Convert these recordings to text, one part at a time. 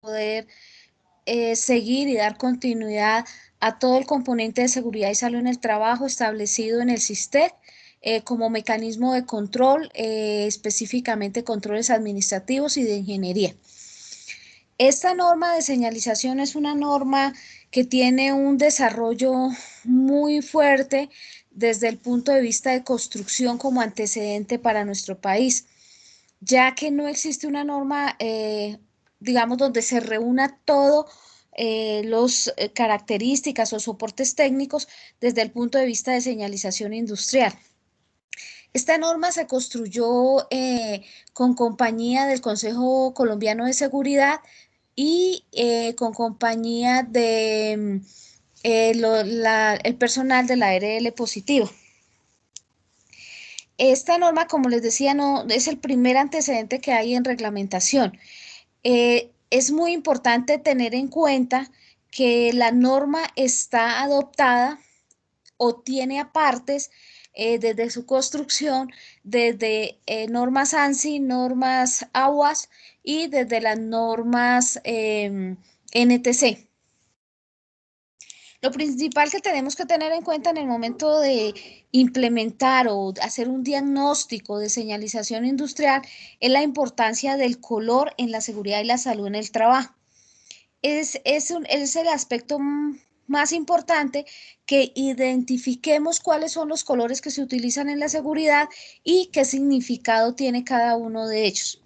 poder seguir y dar continuidad a todo el componente de seguridad y salud en el trabajo establecido en el SISTEC como mecanismo de control, específicamente controles administrativos y de ingeniería. Esta norma de señalización es una norma que tiene un desarrollo muy fuerte desde el punto de vista de construcción como antecedente para nuestro país, ya que no existe una norma, digamos, donde se reúna todo las características o soportes técnicos desde el punto de vista de señalización industrial. Esta norma se construyó con compañía del Consejo Colombiano de Seguridad y con compañía de el personal de la ARL positivo. Esta norma, como les decía, no es el primer antecedente que hay en reglamentación. Es muy importante tener en cuenta que la norma está adoptada o tiene apartes desde su construcción, desde normas ANSI, normas AWAS y desde las normas NTC. Lo principal que tenemos que tener en cuenta en el momento de implementar o hacer un diagnóstico de señalización industrial es la importancia del color en la seguridad y la salud en el trabajo. Es el aspecto más importante, que identifiquemos cuáles son los colores que se utilizan en la seguridad y qué significado tiene cada uno de ellos.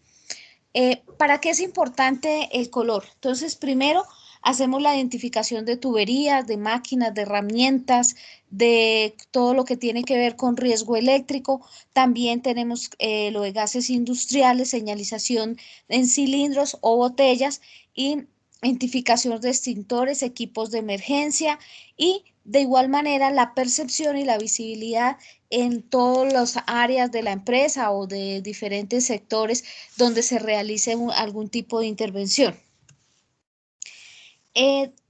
¿Para qué es importante el color? Entonces, primero hacemos la identificación de tuberías, de máquinas, de herramientas, de todo lo que tiene que ver con riesgo eléctrico. También tenemos lo de gases industriales, señalización en cilindros o botellas y identificación de extintores, equipos de emergencia y de igual manera la percepción y la visibilidad en todas las áreas de la empresa o de diferentes sectores donde se realice algún tipo de intervención.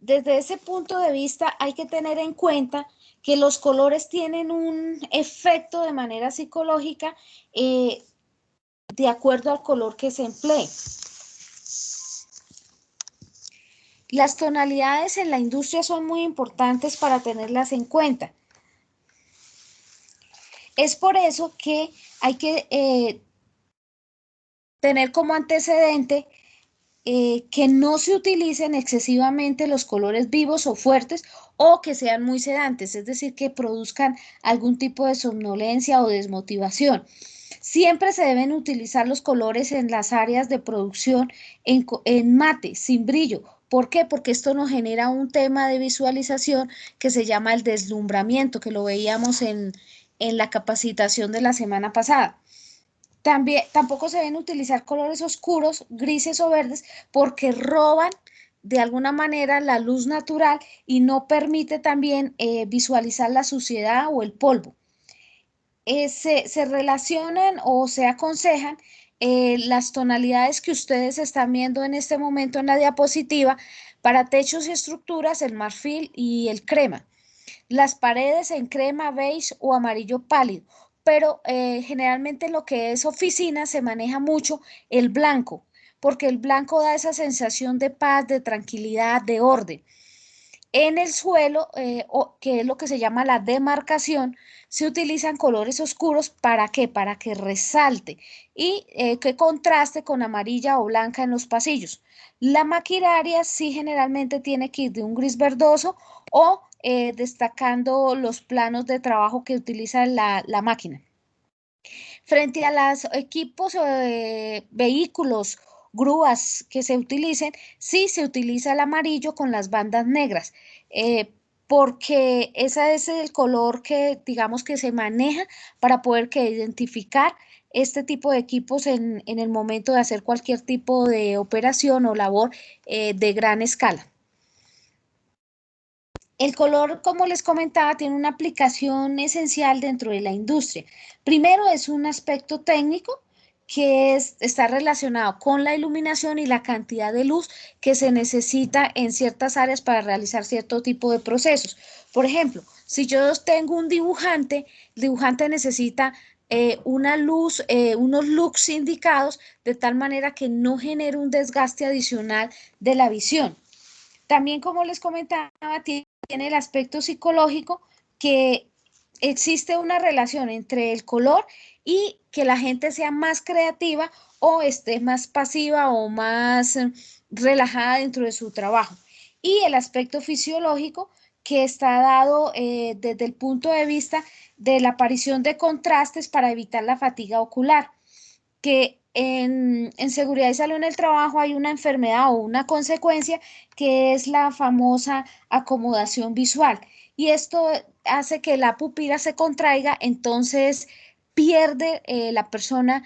Desde ese punto de vista hay que tener en cuenta que los colores tienen un efecto de manera psicológica de acuerdo al color que se emplee. Las tonalidades en la industria son muy importantes para tenerlas en cuenta. Es por eso que hay que tener como antecedente que no se utilicen excesivamente los colores vivos o fuertes o que sean muy sedantes, es decir, que produzcan algún tipo de somnolencia o desmotivación. Siempre se deben utilizar los colores en las áreas de producción en mate, sin brillo. ¿Por qué? Porque esto nos genera un tema de visualización que se llama el deslumbramiento, que lo veíamos en la capacitación de la semana pasada. Tampoco se deben utilizar colores oscuros, grises o verdes, porque roban de alguna manera la luz natural y no permite también visualizar la suciedad o el polvo. Se relacionan o se aconsejan las tonalidades que ustedes están viendo en este momento en la diapositiva para techos y estructuras, el marfil y el crema. Las paredes en crema, beige o amarillo pálido, pero generalmente en lo que es oficina se maneja mucho el blanco, porque el blanco da esa sensación de paz, de tranquilidad, de orden. En el suelo, que es lo que se llama la demarcación, se utilizan colores oscuros. ¿Para qué? Para que resalte y que contraste con amarilla o blanca en los pasillos. La maquinaria sí generalmente tiene que ir de un gris verdoso o destacando los planos de trabajo que utiliza la máquina. Frente a los equipos, vehículos, grúas que se utilicen, sí se utiliza el amarillo con las bandas negras, porque ese es el color que digamos que se maneja para poder identificar este tipo de equipos en el momento de hacer cualquier tipo de operación o labor de gran escala. El color, como les comentaba, tiene una aplicación esencial dentro de la industria. Primero, es un aspecto técnico que está relacionado con la iluminación y la cantidad de luz que se necesita en ciertas áreas para realizar cierto tipo de procesos. Por ejemplo, si yo tengo un dibujante, el dibujante necesita una luz, unos lux indicados, de tal manera que no genere un desgaste adicional de la visión. También, como les comentaba, tiene el aspecto psicológico, que existe una relación entre el color y que la gente sea más creativa o esté más pasiva o más relajada dentro de su trabajo. Y el aspecto fisiológico, que está dado desde el punto de vista de la aparición de contrastes para evitar la fatiga ocular, que en seguridad y salud en el trabajo hay una enfermedad o una consecuencia, que es la famosa acomodación visual. Y esto hace que la pupila se contraiga, entonces pierde la persona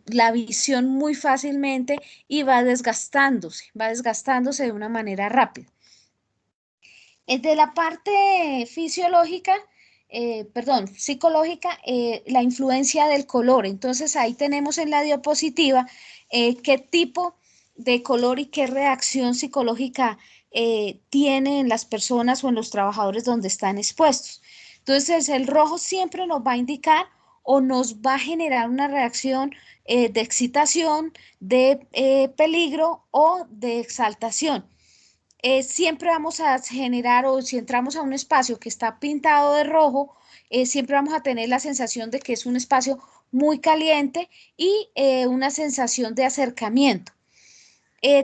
la visión muy fácilmente y va desgastándose de una manera rápida. De la parte fisiológica, perdón, psicológica, la influencia del color. Entonces ahí tenemos en la diapositiva qué tipo de color y qué reacción psicológica tiene en las personas o en los trabajadores donde están expuestos. Entonces el rojo siempre nos va a indicar o nos va a generar una reacción de excitación, de peligro o de exaltación. Siempre vamos a generar, o si entramos a un espacio que está pintado de rojo, siempre vamos a tener la sensación de que es un espacio muy caliente y una sensación de acercamiento.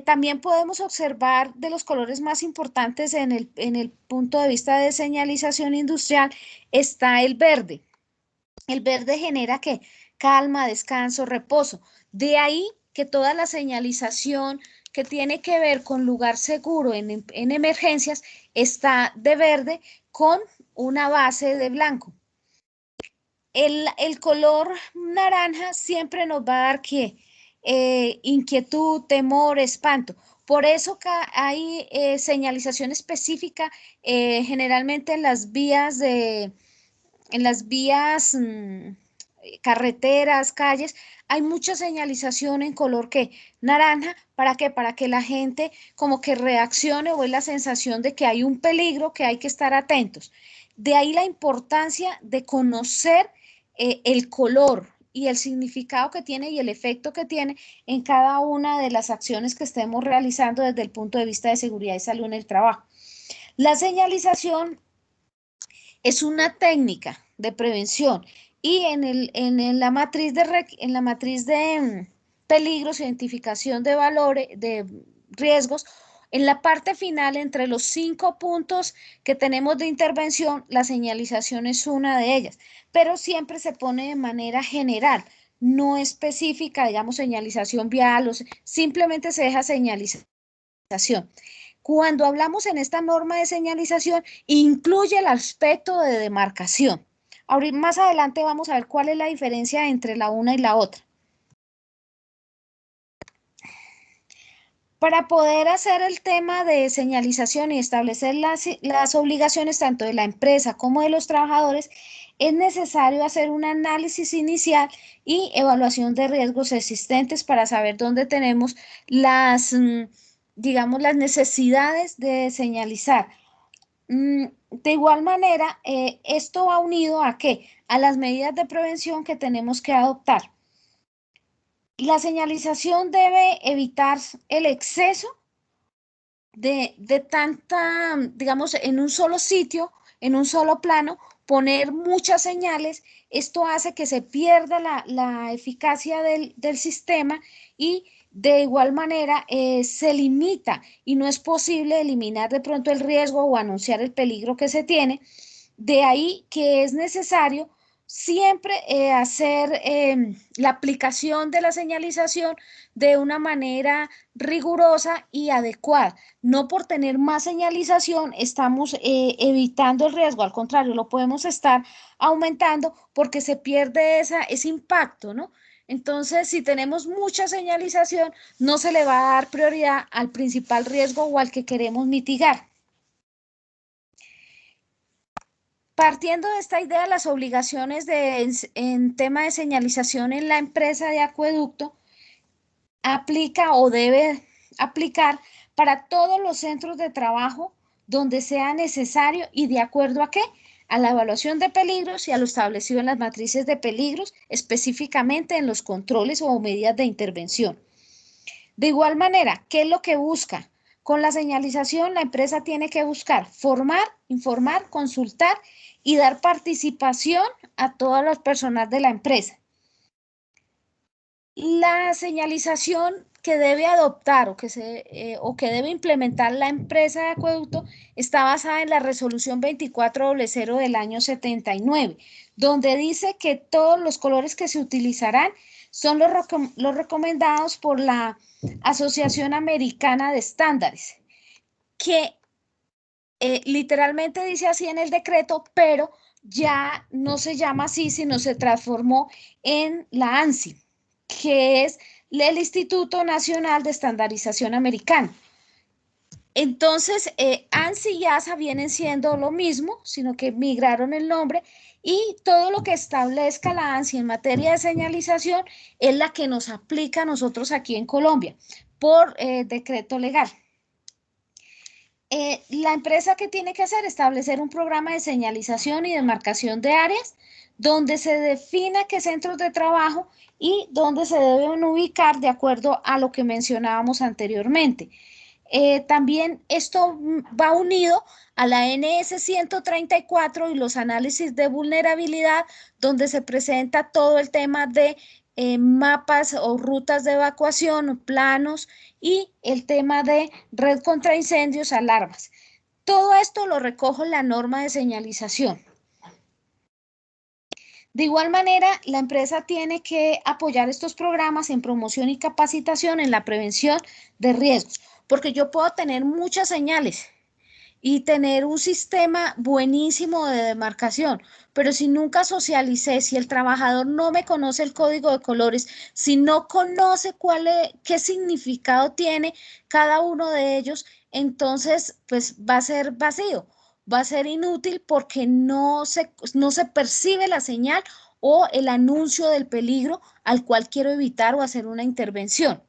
También podemos observar de los colores más importantes en el punto de vista de señalización industrial, está el verde. El verde genera ¿qué? Calma, descanso, reposo. De ahí que toda la señalización que tiene que ver con lugar seguro en emergencias está de verde con una base de blanco. El color naranja siempre nos va a dar ¿qué? Inquietud, temor, espanto. Por eso hay señalización específica generalmente en las vías, carreteras, calles, hay mucha señalización en color ¿qué? Naranja. ¿Para qué? Para que la gente como que reaccione, o es la sensación de que hay un peligro, que hay que estar atentos. De ahí la importancia de conocer el color y el significado que tiene y el efecto que tiene en cada una de las acciones que estemos realizando desde el punto de vista de seguridad y salud en el trabajo. La señalización es una técnica de prevención, y en la matriz de peligros, identificación de valores, de riesgos, en la parte final, entre los 5 puntos que tenemos de intervención, la señalización es una de ellas, pero siempre se pone de manera general, no específica, digamos, señalización vial, simplemente se deja señalización. Cuando hablamos en esta norma de señalización, incluye el aspecto de demarcación. Ahora, más adelante vamos a ver cuál es la diferencia entre la una y la otra. Para poder hacer el tema de señalización y establecer las obligaciones tanto de la empresa como de los trabajadores, es necesario hacer un análisis inicial y evaluación de riesgos existentes para saber dónde tenemos digamos, las necesidades de señalizar. De igual manera, esto va unido ¿a qué? A las medidas de prevención que tenemos que adoptar. La señalización debe evitar el exceso de tanta, digamos, en un solo sitio, en un solo plano, poner muchas señales. Esto hace que se pierda la eficacia del sistema, y de igual manera se limita y no es posible eliminar de pronto el riesgo o anunciar el peligro que se tiene. De ahí que es necesario siempre hacer la aplicación de la señalización de una manera rigurosa y adecuada. No por tener más señalización estamos evitando el riesgo, al contrario, lo podemos estar aumentando porque se pierde ese impacto, ¿no? Entonces, si tenemos mucha señalización, no se le va a dar prioridad al principal riesgo o al que queremos mitigar. Partiendo de esta idea, las obligaciones en tema de señalización en la empresa de acueducto aplica o debe aplicar para todos los centros de trabajo donde sea necesario, y de acuerdo a qué, a la evaluación de peligros y a lo establecido en las matrices de peligros, específicamente en los controles o medidas de intervención. De igual manera, ¿qué es lo que busca? Con la señalización, la empresa tiene que buscar formar, informar, consultar y dar participación a todo el personal de la empresa. La señalización que debe adoptar o que debe implementar la empresa de acueducto está basada en la resolución 2400 del año 79, donde dice que todos los colores que se utilizarán son los recomendados por la Asociación Americana de Estándares, que literalmente dice así en el decreto, pero ya no se llama así, sino se transformó en la ANSI, que es el Instituto Nacional de Estandarización Americano. Entonces, ANSI y ASA vienen siendo lo mismo, sino que migraron el nombre y todo lo que establezca la ANSI en materia de señalización es la que nos aplica a nosotros aquí en Colombia por decreto legal. La empresa que tiene que hacer es establecer un programa de señalización y demarcación de áreas donde se defina qué centros de trabajo y dónde se deben ubicar de acuerdo a lo que mencionábamos anteriormente. También esto va unido a la NS 134 y los análisis de vulnerabilidad, donde se presenta todo el tema de mapas o rutas de evacuación, planos y el tema de red contra incendios, alarmas. Todo esto lo recoge la norma de señalización. De igual manera, la empresa tiene que apoyar estos programas en promoción y capacitación en la prevención de riesgos, porque yo puedo tener muchas señales y tener un sistema buenísimo de demarcación, pero si nunca socialicé, si el trabajador no me conoce el código de colores, si no conoce qué significado tiene cada uno de ellos, entonces pues va a ser vacío, va a ser inútil porque no se percibe la señal o el anuncio del peligro al cual quiero evitar o hacer una intervención.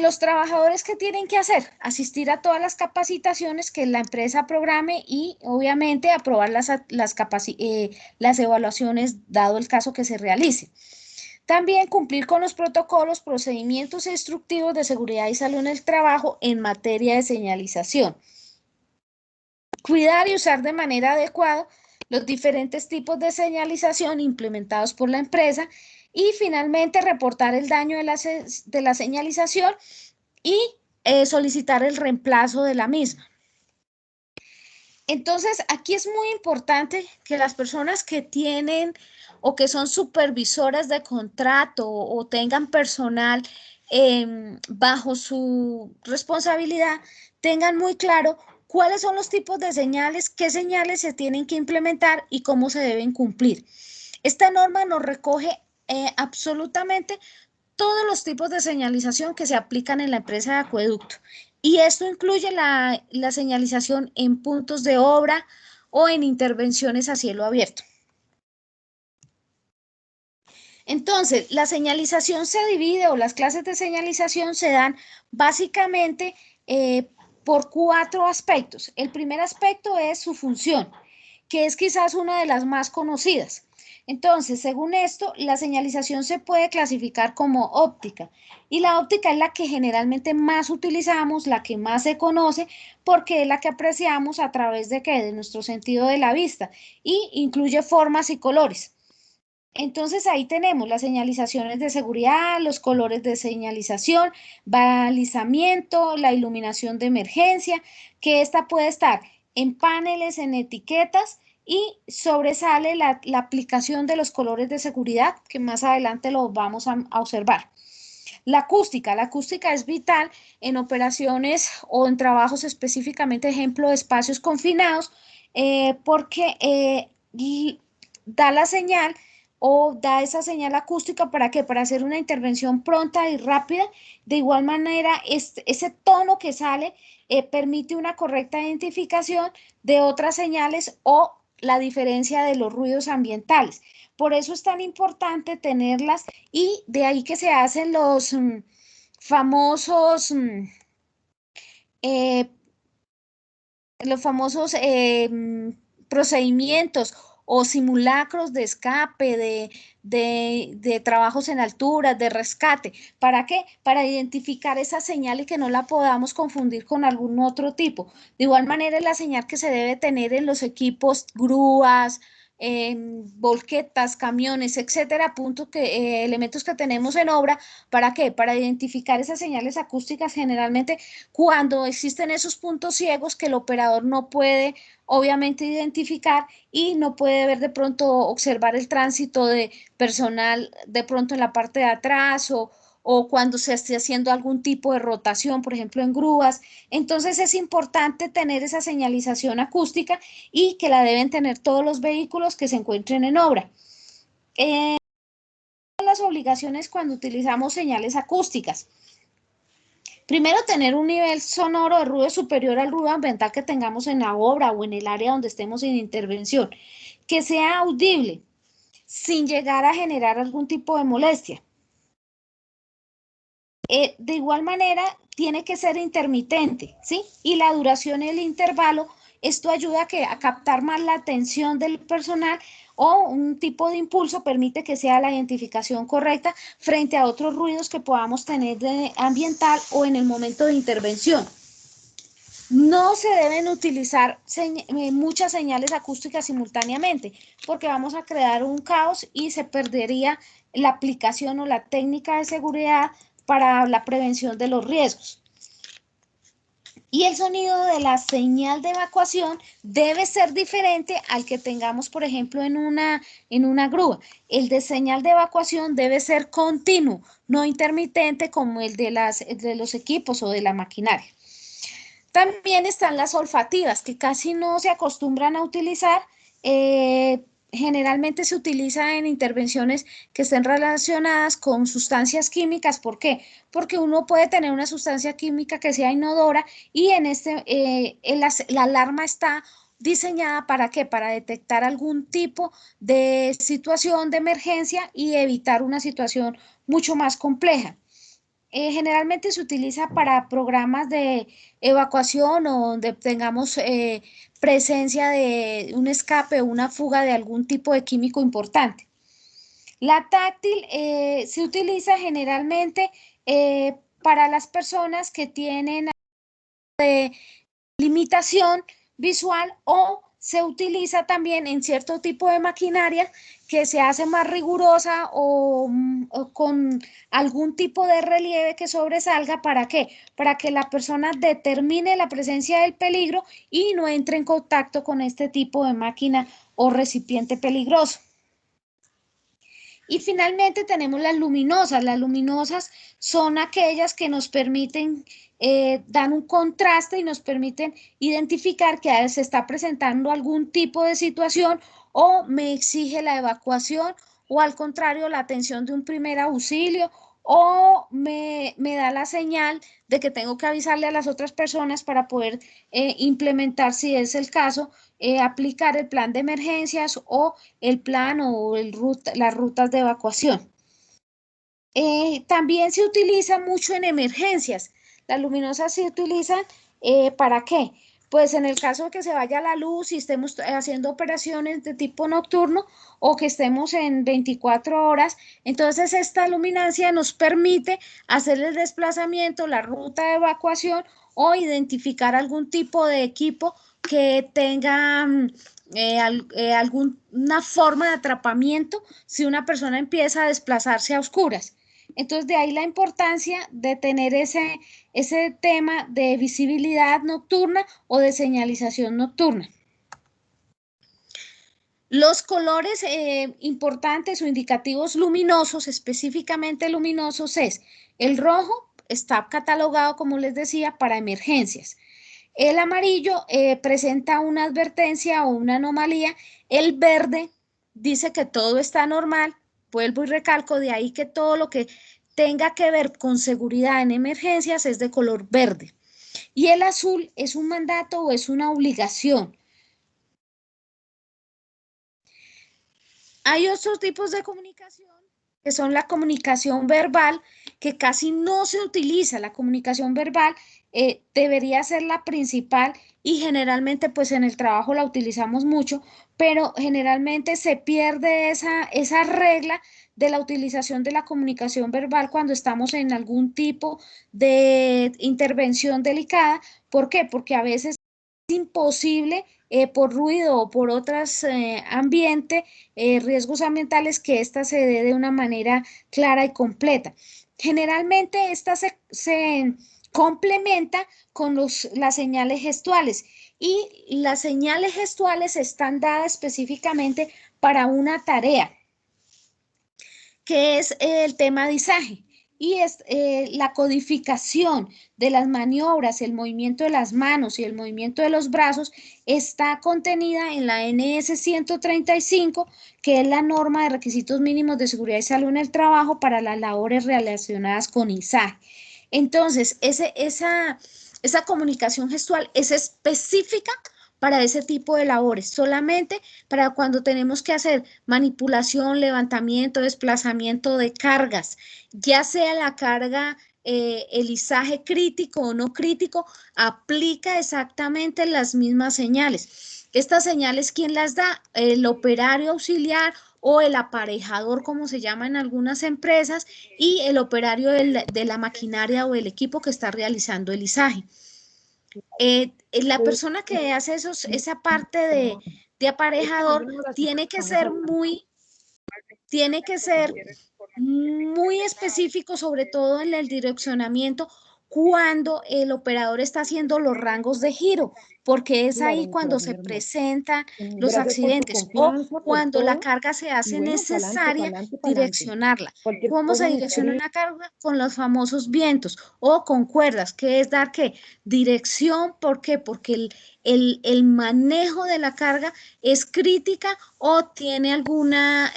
Los trabajadores, ¿qué tienen que hacer? Asistir a todas las capacitaciones que la empresa programe y obviamente aprobar las evaluaciones dado el caso que se realice. También cumplir con los protocolos, procedimientos e instructivos de seguridad y salud en el trabajo en materia de señalización. Cuidar y usar de manera adecuada los diferentes tipos de señalización implementados por la empresa y finalmente reportar el daño de la señalización y solicitar el reemplazo de la misma. Entonces, aquí es muy importante que las personas que tienen o que son supervisoras de contrato o tengan personal bajo su responsabilidad, tengan muy claro cuáles son los tipos de señales, qué señales se tienen que implementar y cómo se deben cumplir. Esta norma nos recoge absolutamente todos los tipos de señalización que se aplican en la empresa de acueducto. Y esto incluye la señalización en puntos de obra o en intervenciones a cielo abierto. Entonces, la señalización se divide o las clases de señalización se dan básicamente por 4 aspectos. El primer aspecto es su función, que es quizás una de las más conocidas. Entonces, según esto, la señalización se puede clasificar como óptica y la óptica es la que generalmente más utilizamos, la que más se conoce, porque es la que apreciamos a través de ¿qué? De nuestro sentido de la vista y incluye formas y colores. Entonces ahí tenemos las señalizaciones de seguridad, los colores de señalización, balizamiento, la iluminación de emergencia, que esta puede estar en paneles, en etiquetas y sobresale la aplicación de los colores de seguridad, que más adelante lo vamos a observar. La acústica es vital en operaciones o en trabajos específicamente, ejemplo, de espacios confinados, porque da la señal o da esa señal acústica para qué, para hacer una intervención pronta y rápida. De igual manera, ese tono que sale permite una correcta identificación de otras señales o la diferencia de los ruidos ambientales. Por eso es tan importante tenerlas y de ahí que se hacen los famosos procedimientos o simulacros de escape, de trabajos en alturas, de rescate. ¿Para qué? Para identificar esa señal y que no la podamos confundir con algún otro tipo. De igual manera, es la señal que se debe tener en los equipos, grúas, en volquetas, camiones, etcétera, elementos que tenemos en obra. ¿Para qué? Para identificar esas señales acústicas generalmente cuando existen esos puntos ciegos que el operador no puede obviamente identificar y no puede ver de pronto observar el tránsito de personal de pronto en la parte de atrás o cuando se esté haciendo algún tipo de rotación, por ejemplo en grúas. Entonces es importante tener esa señalización acústica y que la deben tener todos los vehículos que se encuentren en obra. Las obligaciones cuando utilizamos señales acústicas. Primero, tener un nivel sonoro de ruido superior al ruido ambiental que tengamos en la obra o en el área donde estemos en intervención, que sea audible sin llegar a generar algún tipo de molestia. De igual manera, tiene que ser intermitente, ¿sí? Y la duración y el intervalo, esto ayuda a captar más la atención del personal o un tipo de impulso permite que sea la identificación correcta frente a otros ruidos que podamos tener de ambiental o en el momento de intervención. No se deben utilizar muchas señales acústicas simultáneamente porque vamos a crear un caos y se perdería la aplicación o la técnica de seguridad para la prevención de los riesgos. Y el sonido de la señal de evacuación debe ser diferente al que tengamos, por ejemplo, en una grúa. El de señal de evacuación debe ser continuo, no intermitente como el de los equipos o de la maquinaria. También están las olfativas, que casi no se acostumbran a utilizar. Generalmente se utiliza en intervenciones que estén relacionadas con sustancias químicas. ¿Por qué? Porque uno puede tener una sustancia química que sea inodora y la alarma está diseñada ¿para qué? Para detectar algún tipo de situación de emergencia y evitar una situación mucho más compleja. Generalmente se utiliza para programas de evacuación o donde tengamos presencia de un escape o una fuga de algún tipo de químico importante. La táctil se utiliza generalmente para las personas que tienen limitación visual o se utiliza también en cierto tipo de maquinaria que se hace más rigurosa o con algún tipo de relieve que sobresalga. ¿Para qué? Para que la persona determine la presencia del peligro y no entre en contacto con este tipo de máquina o recipiente peligroso. Y finalmente tenemos las luminosas. Las luminosas son aquellas que nos permiten, dan un contraste y nos permiten identificar que se está presentando algún tipo de situación o me exige la evacuación o al contrario la atención de un primer auxilio o me da la señal de que tengo que avisarle a las otras personas para poder implementar, si es el caso, aplicar el plan de emergencias o el plan o las rutas de evacuación. También se utiliza mucho en emergencias. Las luminosas se utilizan ¿para qué? Pues en el caso de que se vaya la luz y estemos haciendo operaciones de tipo nocturno o que estemos en 24 horas, entonces esta luminancia nos permite hacer el desplazamiento, la ruta de evacuación o identificar algún tipo de equipo que tenga alguna forma de atrapamiento si una persona empieza a desplazarse a oscuras. Entonces, de ahí la importancia de tener ese tema de visibilidad nocturna o de señalización nocturna. Los colores importantes o indicativos luminosos, específicamente luminosos, es el rojo, está catalogado, como les decía, para emergencias. El amarillo presenta una advertencia o una anomalía. El verde dice que todo está normal. Vuelvo y recalco, de ahí que todo lo que tenga que ver con seguridad en emergencias es de color verde. Y el azul es un mandato o es una obligación. Hay otros tipos de comunicación que son la comunicación verbal que casi no se utiliza. La comunicación verbal debería ser la principal y generalmente pues en el trabajo la utilizamos mucho, pero generalmente se pierde esa regla de la utilización de la comunicación verbal cuando estamos en algún tipo de intervención delicada. ¿Por qué? Porque a veces es imposible por ruido o por otros riesgos ambientales, que ésta se dé de una manera clara y completa. Generalmente esta se complementa con las señales gestuales, y las señales gestuales están dadas específicamente para una tarea, que es el tema de izaje, y es la codificación de las maniobras, el movimiento de las manos y el movimiento de los brazos está contenida en la NS 135, que es la norma de requisitos mínimos de seguridad y salud en el trabajo para las labores relacionadas con izaje. Entonces, esa comunicación gestual es específica para ese tipo de labores, solamente para cuando tenemos que hacer manipulación, levantamiento, desplazamiento de cargas, ya sea la carga, el izaje crítico o no crítico, aplica exactamente las mismas señales. Estas señales, ¿quién las da? El operario auxiliar o el aparejador, como se llama en algunas empresas, y el operario de la maquinaria o el equipo que está realizando el izaje. La persona que hace esa parte de aparejador tiene que ser muy específico, sobre todo en el direccionamiento, cuando el operador está haciendo los rangos de giro, porque es ahí cuando se presentan los accidentes o cuando la carga se hace necesaria direccionarla. ¿Cómo se direcciona una carga? Con los famosos vientos o con cuerdas, que es dar ¿qué? Dirección. ¿Por qué? Porque el manejo de la carga es crítica o tiene alguna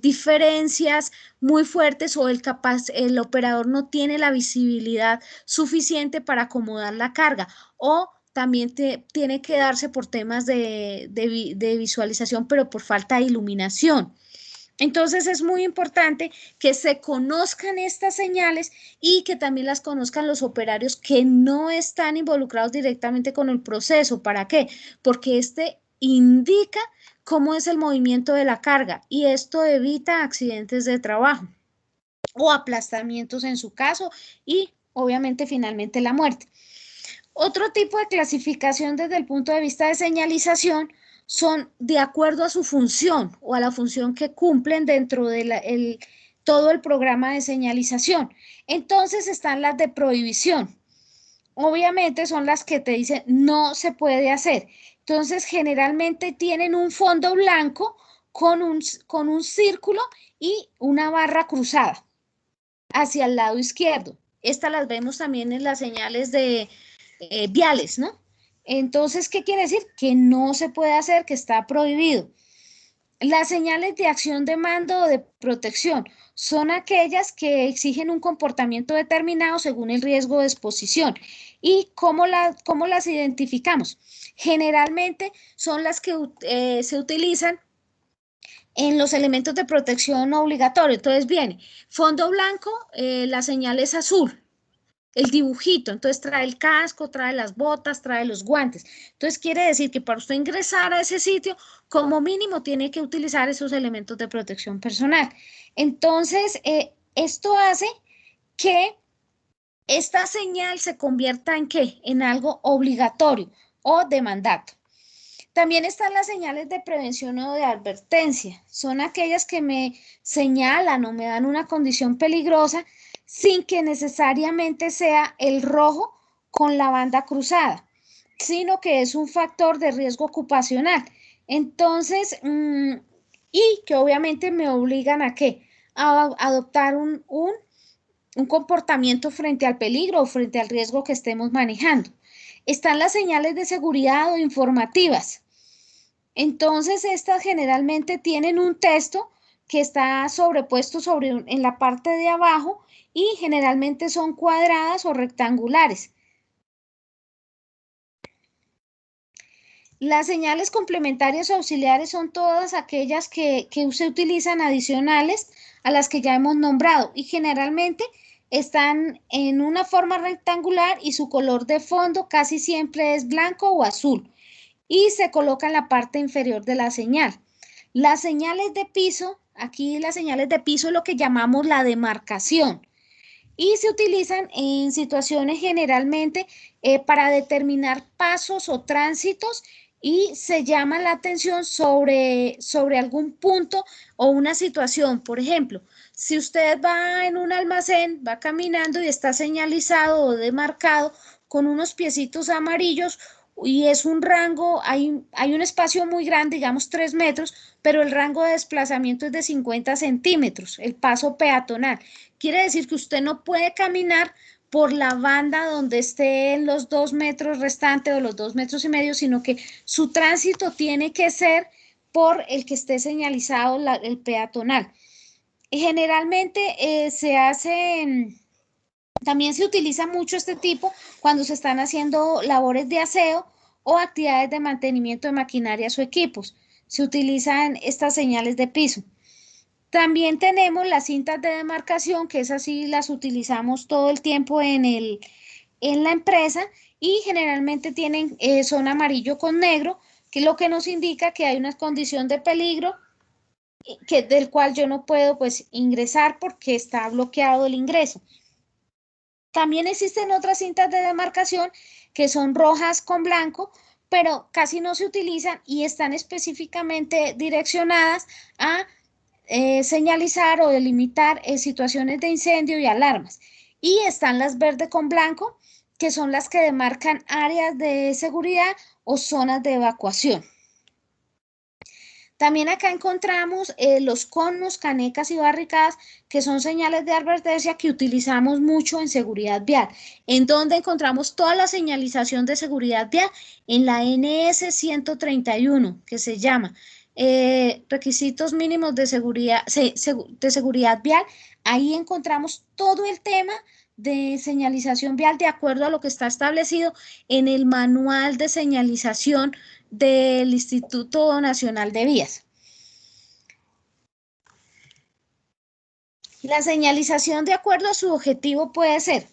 diferencias muy fuertes, o el operador no tiene la visibilidad suficiente para acomodar la carga, o también tiene que darse por temas de visualización, pero por falta de iluminación. Entonces es muy importante que se conozcan estas señales y que también las conozcan los operarios que no están involucrados directamente con el proceso. ¿Para qué? Porque este indica cómo es el movimiento de la carga, y esto evita accidentes de trabajo o aplastamientos en su caso, y obviamente finalmente la muerte. Otro tipo de clasificación desde el punto de vista de señalización son de acuerdo a su función o a la función que cumplen dentro de todo el programa de señalización. Entonces están las de prohibición. Obviamente son las que te dicen no se puede hacer. Entonces generalmente tienen un fondo blanco con un círculo y una barra cruzada hacia el lado izquierdo. Estas las vemos también en las señales de viales, ¿no? Entonces, ¿qué quiere decir? Que no se puede hacer, que está prohibido. Las señales de acción de mando o de protección son aquellas que exigen un comportamiento determinado según el riesgo de exposición. ¿Y cómo las identificamos? Generalmente son las que se utilizan en los elementos de protección obligatorio. Entonces viene fondo blanco, la señal es azul, el dibujito, entonces trae el casco, trae las botas, trae los guantes. Entonces quiere decir que para usted ingresar a ese sitio, como mínimo tiene que utilizar esos elementos de protección personal. Entonces, esto hace que esta señal se convierta en ¿qué? En algo obligatorio o de mandato. También están las señales de prevención o de advertencia. Son aquellas que me señalan o me dan una condición peligrosa sin que necesariamente sea el rojo con la banda cruzada, sino que es un factor de riesgo ocupacional. Entonces, y que obviamente me obligan a ¿qué? A adoptar un comportamiento frente al peligro o frente al riesgo que estemos manejando. Están las señales de seguridad o informativas. Entonces, estas generalmente tienen un texto que está sobrepuesto en la parte de abajo, y generalmente son cuadradas o rectangulares. Las señales complementarias o auxiliares son todas aquellas que se utilizan adicionales a las que ya hemos nombrado, y generalmente están en una forma rectangular y su color de fondo casi siempre es blanco o azul y se coloca en la parte inferior de la señal. Las señales de piso, aquí las señales de piso es lo que llamamos la demarcación y se utilizan en situaciones generalmente para determinar pasos o tránsitos y se llama la atención sobre algún punto o una situación. Por ejemplo, si usted va en un almacén, va caminando y está señalizado o demarcado con unos piecitos amarillos y es un rango, hay un espacio muy grande, digamos 3 metros, pero el rango de desplazamiento es de 50 centímetros, el paso peatonal. Quiere decir que usted no puede caminar por la banda donde estén los 2 metros restantes o los 2,5 metros, sino que su tránsito tiene que ser por el que esté señalizado el peatonal. Y generalmente se hace, también se utiliza mucho este tipo cuando se están haciendo labores de aseo o actividades de mantenimiento de maquinarias o equipos. Se utilizan estas señales de piso. También tenemos las cintas de demarcación, que esas sí las utilizamos todo el tiempo en la empresa y generalmente son amarillo con negro, que es lo que nos indica que hay una condición de peligro del cual yo no puedo pues ingresar porque está bloqueado el ingreso. También existen otras cintas de demarcación que son rojas con blanco, pero casi no se utilizan y están específicamente direccionadas a señalizar o delimitar situaciones de incendio y alarmas. Y están las verde con blanco, que son las que demarcan áreas de seguridad o zonas de evacuación. También acá encontramos los conos, canecas y barricadas, que son señales de advertencia que utilizamos mucho en seguridad vial. ¿En donde encontramos toda la señalización de seguridad vial? En la NS 131, que se llama requisitos mínimos de seguridad vial. Ahí encontramos todo el tema de señalización vial de acuerdo a lo que está establecido en el manual de señalización del Instituto Nacional de Vías. La señalización de acuerdo a su objetivo puede ser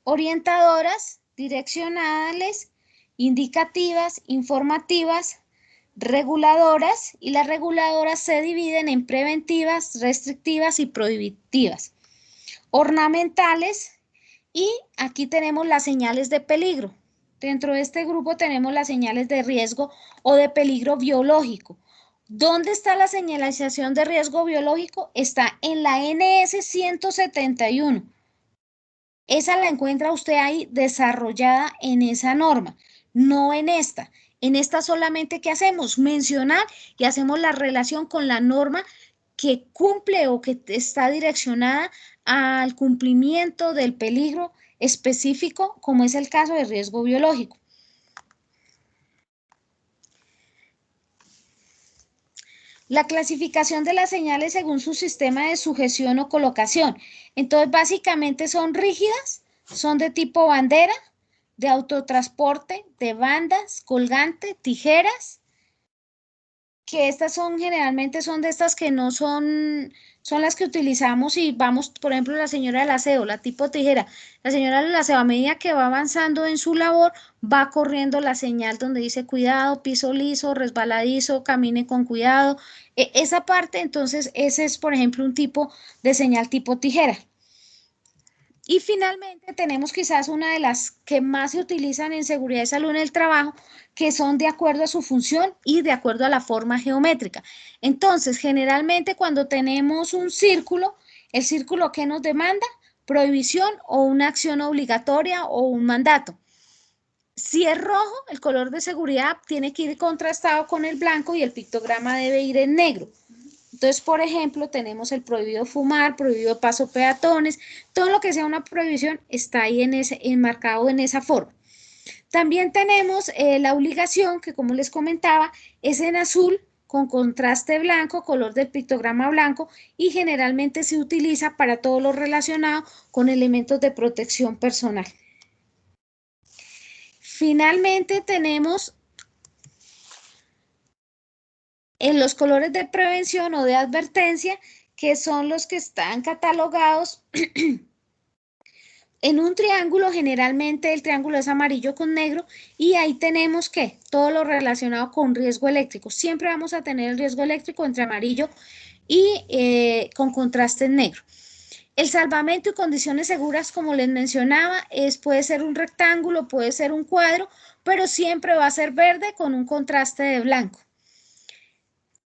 orientadoras, direccionales, indicativas, informativas, reguladoras, y las reguladoras se dividen en preventivas, restrictivas y prohibitivas, ornamentales, y aquí tenemos las señales de peligro. Dentro de este grupo tenemos las señales de riesgo o de peligro biológico. ¿Dónde está la señalización de riesgo biológico? Está en la NS 171. Esa la encuentra usted ahí desarrollada en esa norma, no en esta. En esta solamente, ¿qué hacemos? Mencionar y hacemos la relación con la norma que cumple o que está direccionada al cumplimiento del peligro específico, como es el caso de riesgo biológico. La clasificación de las señales según su sistema de sujeción o colocación. Entonces, básicamente son rígidas, son de tipo bandera, de autotransporte, de bandas, colgante, tijeras, que estas son generalmente son de estas que no son las que utilizamos y vamos, por ejemplo, la señora del aseo, la tipo tijera. La señora del aseo, a medida que va avanzando en su labor, va corriendo la señal donde dice cuidado, piso liso, resbaladizo, camine con cuidado. Esa parte, entonces, ese es, por ejemplo, un tipo de señal tipo tijera. Y finalmente tenemos quizás una de las que más se utilizan en seguridad y salud en el trabajo, que son de acuerdo a su función y de acuerdo a la forma geométrica. Entonces, generalmente cuando tenemos un círculo, el círculo que nos demanda prohibición o una acción obligatoria o un mandato. Si es rojo, el color de seguridad tiene que ir contrastado con el blanco y el pictograma debe ir en negro. Entonces, por ejemplo, tenemos el prohibido fumar, prohibido paso peatones, todo lo que sea una prohibición está ahí enmarcado en esa forma. También tenemos la obligación, que como les comentaba, es en azul con contraste blanco, color del pictograma blanco, y generalmente se utiliza para todo lo relacionado con elementos de protección personal. Finalmente tenemos en los colores de prevención o de advertencia, que son los que están catalogados en un triángulo, generalmente el triángulo es amarillo con negro y ahí tenemos que todo lo relacionado con riesgo eléctrico. Siempre vamos a tener el riesgo eléctrico entre amarillo y con contraste en negro. El salvamento y condiciones seguras, como les mencionaba, puede ser un rectángulo, puede ser un cuadro, pero siempre va a ser verde con un contraste de blanco.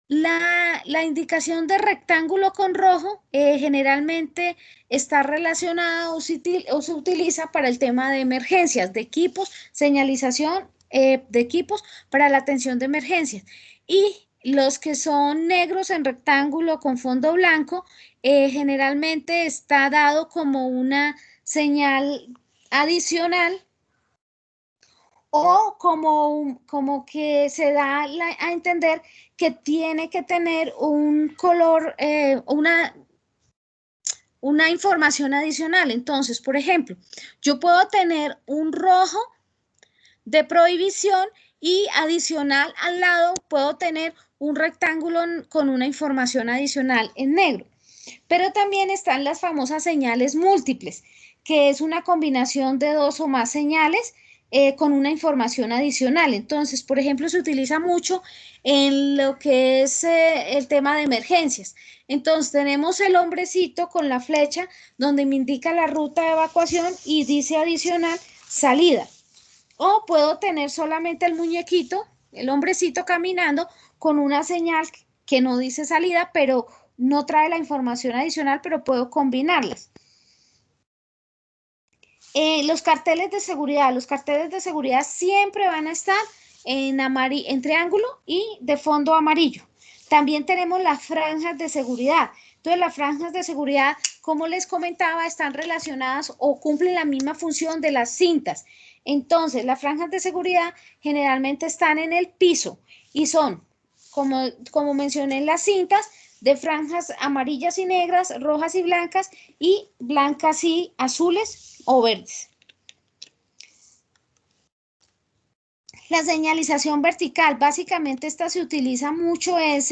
La indicación de rectángulo con rojo generalmente está relacionada o se utiliza para el tema de emergencias, de equipos, señalización de equipos para la atención de emergencias. Y los que son negros en rectángulo con fondo blanco, generalmente está dado como una señal adicional o como que se da a entender que tiene que tener un color, una información adicional. Entonces, por ejemplo, yo puedo tener un rojo de prohibición y adicional al lado puedo tener un rectángulo con una información adicional en negro. Pero también están las famosas señales múltiples, que es una combinación de dos o más señales con una información adicional. Entonces, por ejemplo, se utiliza mucho en lo que es el tema de emergencias. Entonces, tenemos el hombrecito con la flecha donde me indica la ruta de evacuación y dice adicional salida. O puedo tener solamente el muñequito, el hombrecito caminando con una señal que no dice salida, pero no trae la información adicional, pero puedo combinarlas. Los carteles de seguridad siempre van a estar en triángulo y de fondo amarillo. También tenemos las franjas de seguridad. Entonces, las franjas de seguridad, como les comentaba, están relacionadas o cumplen la misma función de las cintas. Entonces, las franjas de seguridad generalmente están en el piso y son, como mencioné en las cintas, de franjas amarillas y negras, rojas y blancas y azules o verdes. La señalización vertical, básicamente esta se utiliza mucho en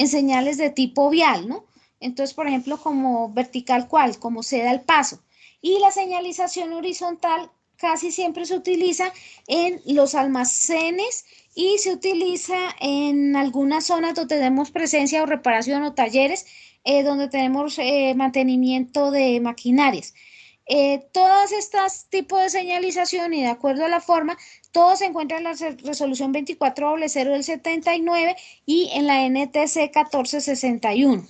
señales de tipo vial, ¿no? Entonces, por ejemplo, como vertical cual, como se da el paso. Y la señalización horizontal casi siempre se utiliza en los almacenes y se utiliza en algunas zonas donde tenemos presencia o reparación o talleres donde tenemos mantenimiento de maquinarias. Todas estas tipos de señalización y de acuerdo a la forma, todos se encuentran en la resolución 2400 del 79 y en la NTC 1461,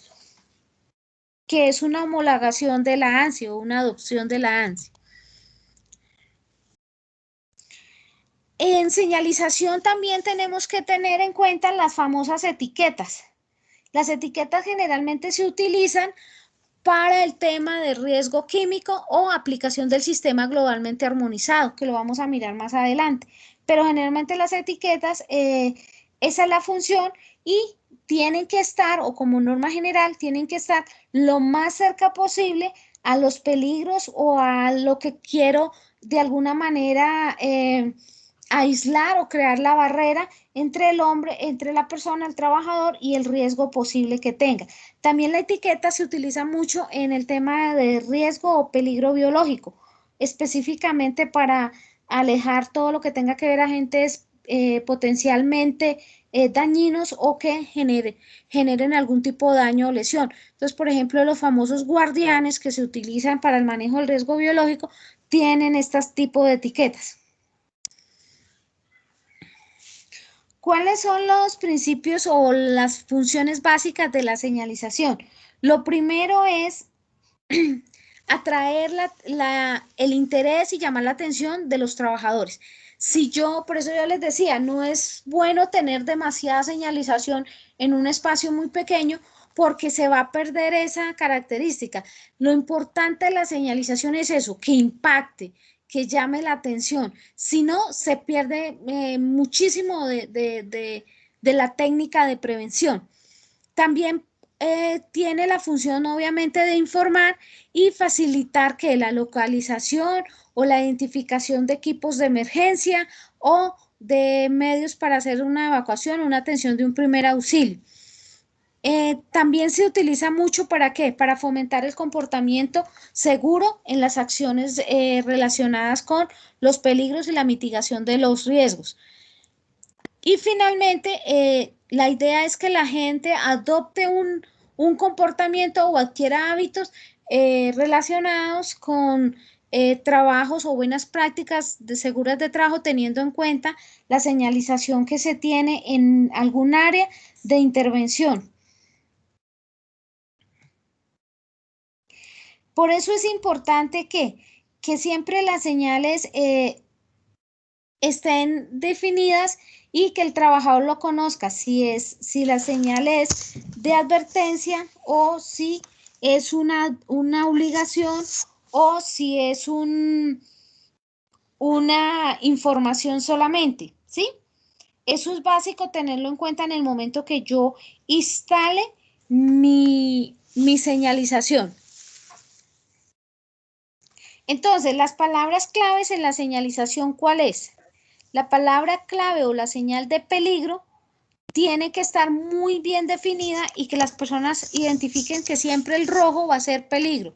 que es una homologación de la ANSI o una adopción de la ANSI. En señalización también tenemos que tener en cuenta las famosas etiquetas. Las etiquetas generalmente se utilizan para el tema de riesgo químico o aplicación del sistema globalmente armonizado, que lo vamos a mirar más adelante. Pero generalmente las etiquetas, esa es la función y tienen que estar, o como norma general, tienen que estar lo más cerca posible a los peligros o a lo que quiero de alguna manera aislar o crear la barrera entre el hombre, entre la persona, el trabajador y el riesgo posible que tenga. También la etiqueta se utiliza mucho en el tema de riesgo o peligro biológico, específicamente para alejar todo lo que tenga que ver agentes potencialmente dañinos o que generen algún tipo de daño o lesión. Entonces, por ejemplo, los famosos guardianes que se utilizan para el manejo del riesgo biológico tienen estos tipos de etiquetas. ¿Cuáles son los principios o las funciones básicas de la señalización? Lo primero es atraer el interés y llamar la atención de los trabajadores. Si yo, por eso yo les decía, no es bueno tener demasiada señalización en un espacio muy pequeño porque se va a perder esa característica. Lo importante de la señalización es eso, que impacte, que llame la atención. Si no, se pierde muchísimo de la técnica de prevención. También tiene la función, obviamente, de informar y facilitar que la localización o la identificación de equipos de emergencia o de medios para hacer una evacuación, una atención de un primer auxilio. También se utiliza mucho ¿para qué? Para fomentar el comportamiento seguro en las acciones relacionadas con los peligros y la mitigación de los riesgos. Y finalmente, la idea es que la gente adopte un comportamiento o adquiera hábitos relacionados con trabajos o buenas prácticas de seguras de trabajo, teniendo en cuenta la señalización que se tiene en algún área de intervención. Por eso es importante que siempre las señales estén definidas y que el trabajador lo conozca, si la señal es de advertencia o si es una obligación o si es una información solamente, ¿sí? Eso es básico tenerlo en cuenta en el momento que yo instale mi señalización. Entonces, las palabras claves en la señalización, ¿cuál es? La palabra clave o la señal de peligro tiene que estar muy bien definida y que las personas identifiquen que siempre el rojo va a ser peligro.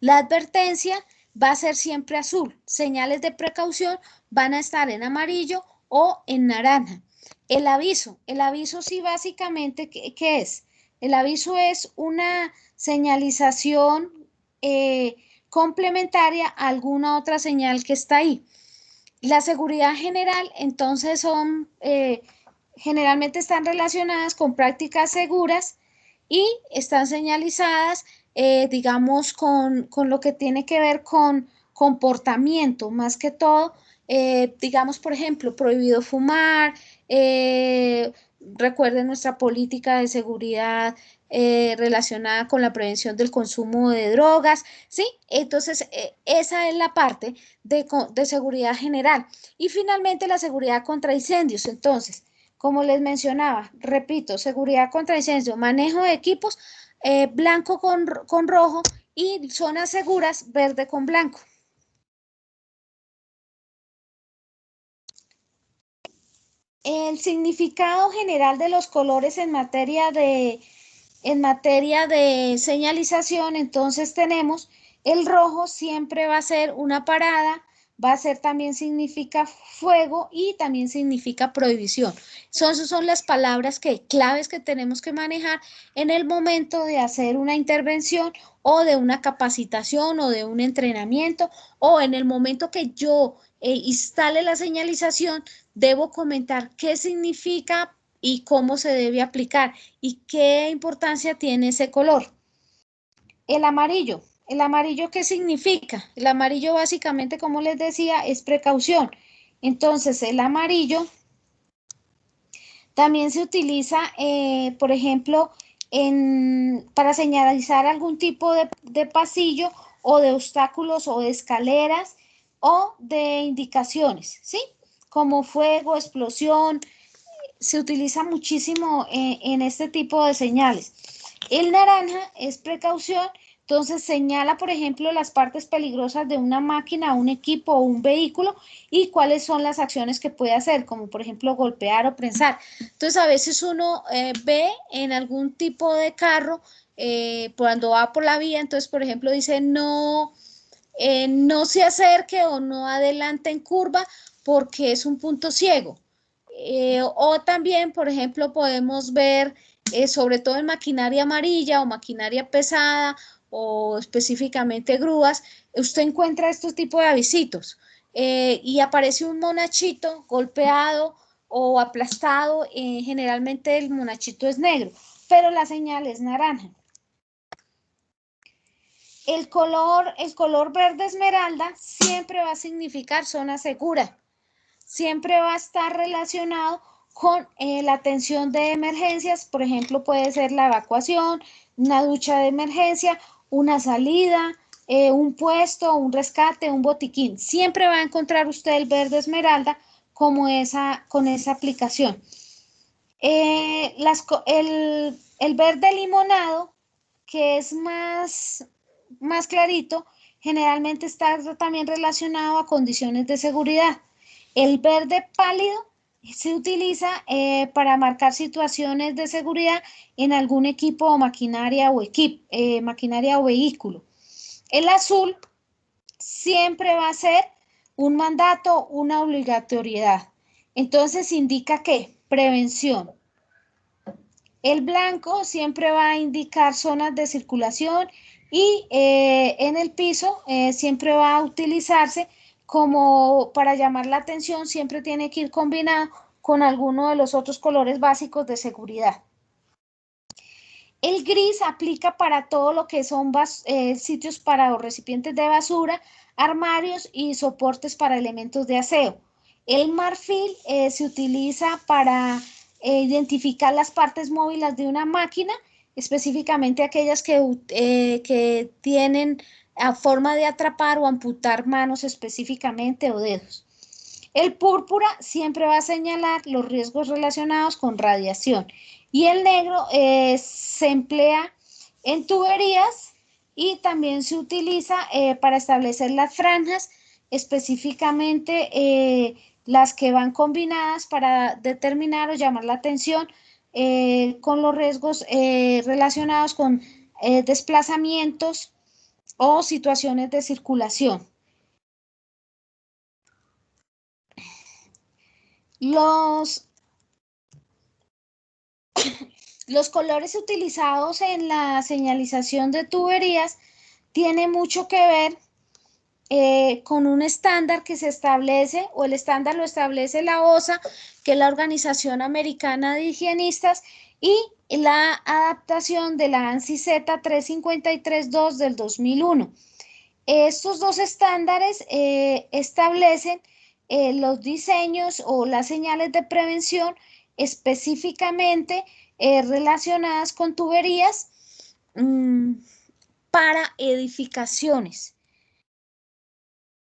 La advertencia va a ser siempre azul. Señales de precaución van a estar en amarillo o en naranja. El aviso sí básicamente, ¿qué es? El aviso es una señalización complementaria a alguna otra señal que está ahí. La seguridad general, entonces, generalmente están relacionadas con prácticas seguras y están señalizadas, digamos, con lo que tiene que ver con comportamiento, más que todo, digamos, por ejemplo, prohibido fumar, recuerden nuestra política de seguridad relacionada con la prevención del consumo de drogas, ¿sí? Entonces, esa es la parte de seguridad general. Y finalmente, la seguridad contra incendios. Entonces, como les mencionaba, repito, seguridad contra incendio, manejo de equipos blanco con rojo y zonas seguras verde con blanco. El significado general de los colores en materia de señalización, entonces tenemos el rojo siempre va a ser una parada, va a ser también significa fuego y también significa prohibición. Esas son las palabras claves que tenemos que manejar en el momento de hacer una intervención o de una capacitación o de un entrenamiento o en el momento que yo instale la señalización, debo comentar qué significa y cómo se debe aplicar y qué importancia tiene ese color. El amarillo ¿qué significa? El amarillo básicamente, como les decía, es precaución. Entonces, el amarillo también se utiliza, por ejemplo, para señalizar algún tipo de pasillo o de obstáculos o de escaleras o de indicaciones, ¿sí? Como fuego, explosión, se utiliza muchísimo en este tipo de señales. El naranja es precaución, entonces señala, por ejemplo, las partes peligrosas de una máquina, un equipo o un vehículo y cuáles son las acciones que puede hacer, como por ejemplo golpear o prensar. Entonces a veces uno ve en algún tipo de carro cuando va por la vía, entonces por ejemplo dice no se acerque o no adelante en curva porque es un punto ciego. O también, por ejemplo, podemos ver, sobre todo en maquinaria amarilla o maquinaria pesada o específicamente grúas, usted encuentra estos tipos de avisitos y aparece un monachito golpeado o aplastado. Generalmente el monachito es negro, pero la señal es naranja. El color verde esmeralda siempre va a significar zona segura. Siempre va a estar relacionado con la atención de emergencias, por ejemplo, puede ser la evacuación, una ducha de emergencia, una salida, un puesto, un rescate, un botiquín. Siempre va a encontrar usted el verde esmeralda como con esa aplicación. El verde limonado, que es más clarito, generalmente está también relacionado a condiciones de seguridad. El verde pálido se utiliza para marcar situaciones de seguridad en algún equipo o maquinaria o vehículo. El azul siempre va a ser un mandato, una obligatoriedad. Entonces indica que prevención. El blanco siempre va a indicar zonas de circulación y en el piso siempre va a utilizarse como para llamar la atención, siempre tiene que ir combinado con alguno de los otros colores básicos de seguridad. El gris aplica para todo lo que son sitios para los recipientes de basura, armarios y soportes para elementos de aseo. El marfil se utiliza para identificar las partes móviles de una máquina, específicamente aquellas que tienen a forma de atrapar o amputar manos específicamente o dedos. El púrpura siempre va a señalar los riesgos relacionados con radiación y el negro se emplea en tuberías y también se utiliza para establecer las franjas, específicamente las que van combinadas para determinar o llamar la atención con los riesgos relacionados con desplazamientos o situaciones de circulación. Los colores utilizados en la señalización de tuberías tienen mucho que ver con un estándar que se establece, o el estándar lo establece la OSA, que es la Organización Americana de Higienistas, y la adaptación de la ANSI Z 353-2 del 2001. Estos dos estándares establecen los diseños o las señales de prevención específicamente relacionadas con tuberías para edificaciones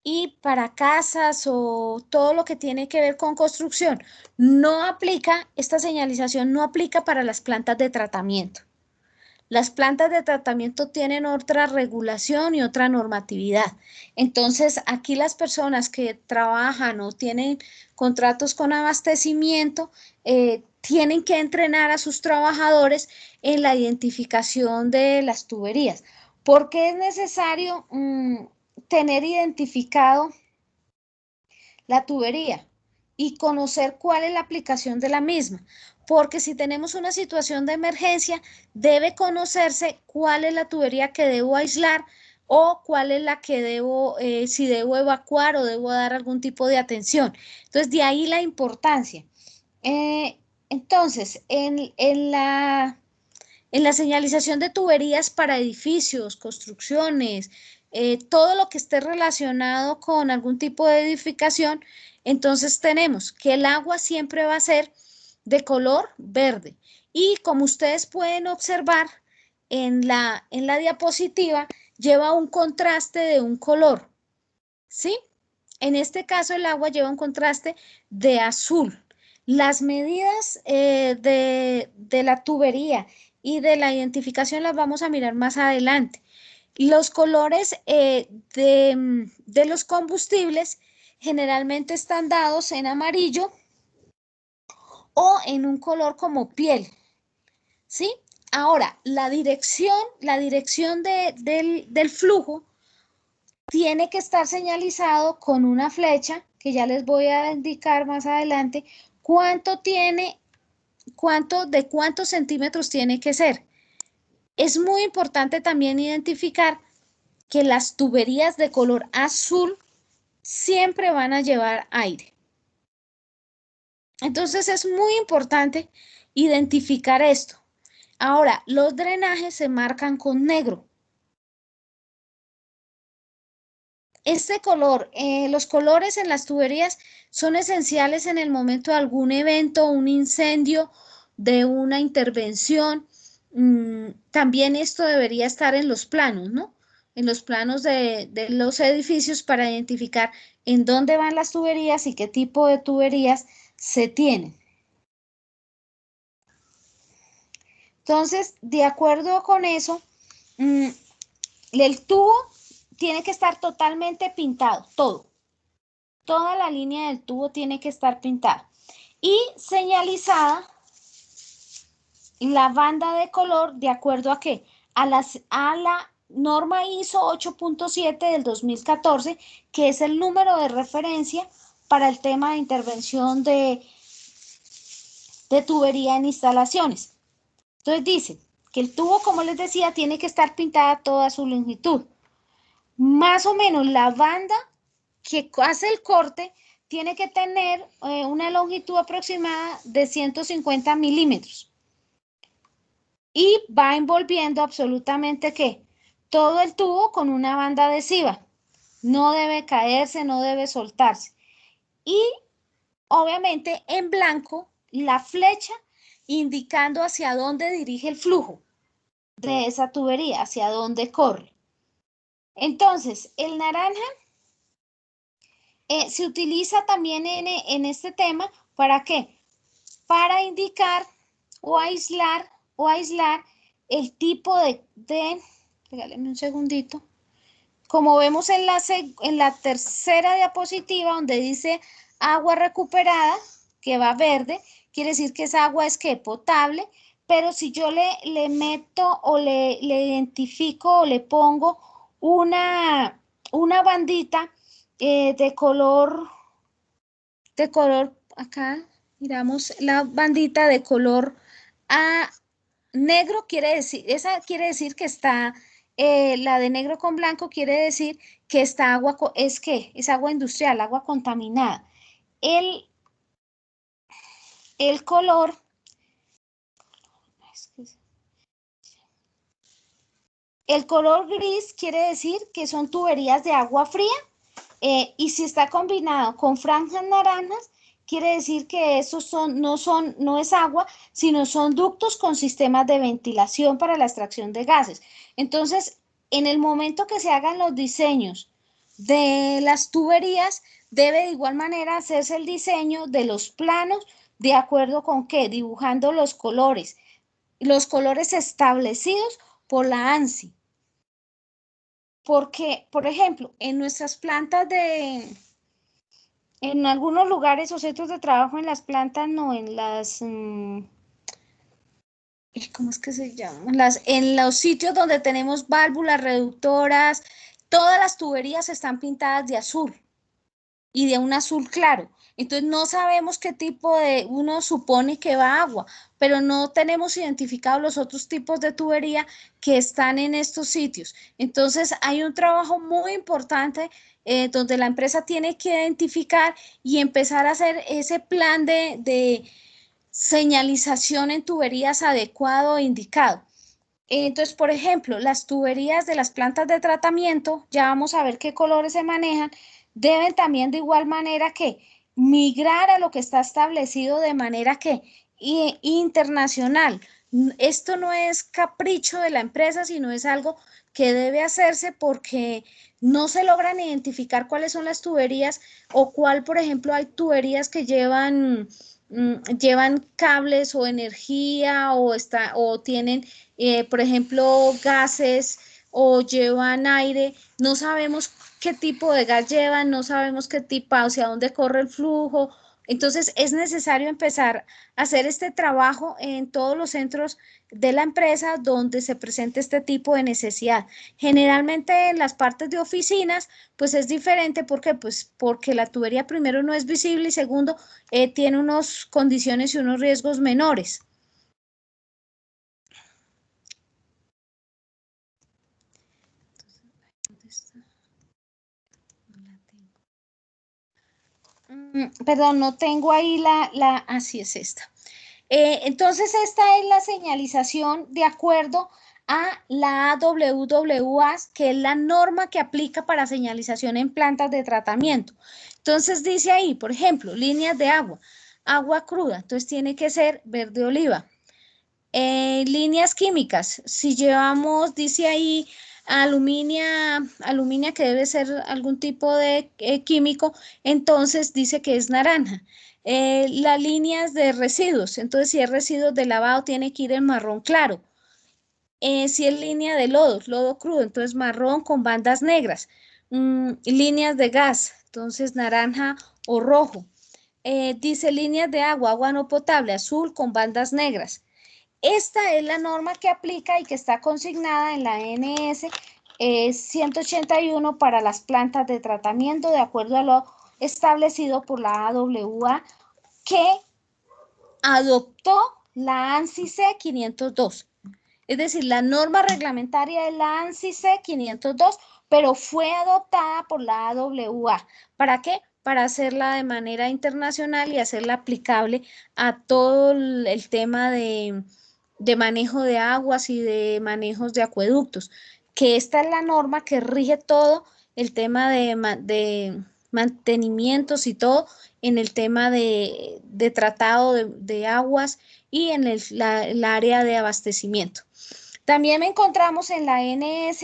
y para casas o todo lo que tiene que ver con construcción. No aplica, esta señalización no aplica para las plantas de tratamiento. Las plantas de tratamiento tienen otra regulación y otra normatividad. Entonces, aquí las personas que trabajan o tienen contratos con abastecimiento tienen que entrenar a sus trabajadores en la identificación de las tuberías. ¿Por qué es necesario tener identificado la tubería y conocer cuál es la aplicación de la misma? Porque si tenemos una situación de emergencia, debe conocerse cuál es la tubería que debo aislar o cuál es la que debo, si debo evacuar o debo dar algún tipo de atención. Entonces, de ahí la importancia. Entonces, en la señalización de tuberías para edificios, construcciones, todo lo que esté relacionado con algún tipo de edificación, entonces tenemos que el agua siempre va a ser de color verde. Y como ustedes pueden observar en la diapositiva, lleva un contraste de un color, ¿sí? En este caso el agua lleva un contraste de azul. Las medidas de la tubería y de la identificación las vamos a mirar más adelante. Los colores de los combustibles generalmente están dados en amarillo o en un color como piel, ¿sí? Ahora, la dirección del flujo tiene que estar señalizado con una flecha, que ya les voy a indicar más adelante, de cuántos centímetros tiene que ser. Es muy importante también identificar que las tuberías de color azul siempre van a llevar aire. Entonces es muy importante identificar esto. Ahora, los drenajes se marcan con negro. Este color, los colores en las tuberías son esenciales en el momento de algún evento, un incendio, de una intervención. También esto debería estar en los planos, ¿no? En los planos de los edificios para identificar en dónde van las tuberías y qué tipo de tuberías se tienen. Entonces, de acuerdo con eso, el tubo tiene que estar totalmente pintado, todo. Toda la línea del tubo tiene que estar pintada. y señalizada la banda de color de acuerdo a qué, a la norma ISO 8.7 del 2014, que es el número de referencia para el tema de intervención de tubería en instalaciones. Entonces dice que el tubo, como les decía, tiene que estar pintada toda su longitud. Más o menos la banda que hace el corte tiene que tener una longitud aproximada de 150 milímetros. Y va envolviendo absolutamente ¿qué? Todo el tubo con una banda adhesiva. No debe caerse, no debe soltarse. Y obviamente en blanco la flecha indicando hacia dónde dirige el flujo de esa tubería, hacia dónde corre. Entonces, el naranja se utiliza también en este tema, ¿para qué? Para indicar o aislar el tipo regáleme un segundito. Como vemos en la tercera diapositiva donde dice agua recuperada, que va verde, quiere decir que esa agua es que potable, pero si yo le meto o le identifico o le pongo una bandita de color, acá miramos la bandita de color negro, quiere decir, esa quiere decir que está, la de negro con blanco quiere decir que esta agua es agua industrial, agua contaminada. El color, el color gris quiere decir que son tuberías de agua fría. Y si está combinado con franjas naranjas, quiere decir que esos no es agua, sino son ductos con sistemas de ventilación para la extracción de gases. Entonces, en el momento que se hagan los diseños de las tuberías, debe de igual manera hacerse el diseño de los planos de acuerdo con qué, dibujando los colores establecidos por la ANSI. Porque, por ejemplo, en nuestras plantas en algunos lugares o centros de trabajo, en las plantas, no, en las, ¿cómo es que se llama? En los sitios donde tenemos válvulas reductoras, todas las tuberías están pintadas de azul y de un azul claro. Entonces no sabemos qué tipo uno supone que va agua, pero no tenemos identificados los otros tipos de tubería que están en estos sitios. Entonces hay un trabajo muy importante donde la empresa tiene que identificar y empezar a hacer ese plan de señalización en tuberías adecuado e indicado. Entonces, por ejemplo, las tuberías de las plantas de tratamiento, ya vamos a ver qué colores se manejan, deben también de igual manera que migrar a lo que está establecido de manera que internacional. Esto no es capricho de la empresa, sino es algo que debe hacerse porque no se logran identificar cuáles son las tuberías o cuál, por ejemplo, hay tuberías que llevan cables o energía o tienen por ejemplo, gases o llevan aire, no sabemos qué tipo de gas llevan, no sabemos qué tipo, hacia dónde corre el flujo. Entonces, es necesario empezar a hacer este trabajo en todos los centros de la empresa donde se presente este tipo de necesidad. Generalmente en las partes de oficinas, pues es diferente. ¿Por qué? Pues porque la tubería primero no es visible y segundo, tiene unas condiciones y unos riesgos menores. Perdón, no tengo ahí así es esta. Entonces, esta es la señalización de acuerdo a la AWWA, que es la norma que aplica para señalización en plantas de tratamiento. Entonces, dice ahí, por ejemplo, líneas de agua cruda, entonces tiene que ser verde oliva. Líneas químicas, si llevamos, dice ahí, aluminia que debe ser algún tipo de químico, entonces dice que es naranja. Las líneas de residuos, entonces si es residuos de lavado tiene que ir en marrón claro. Si es línea de lodo crudo, entonces marrón con bandas negras. Líneas de gas, entonces naranja o rojo. dice líneas de agua, agua no potable, azul con bandas negras. Esta es la norma que aplica y que está consignada en la NS 181 para las plantas de tratamiento de acuerdo a lo establecido por la AWA que adoptó la ANSI C 502. Es decir, la norma reglamentaria es la ANSI C 502, pero fue adoptada por la AWA. ¿Para qué? Para hacerla de manera internacional y hacerla aplicable a todo el tema de manejo de aguas y de manejos de acueductos, que esta es la norma que rige todo el tema de mantenimientos y todo en el tema de tratado de aguas y en el área de abastecimiento. También encontramos en la NS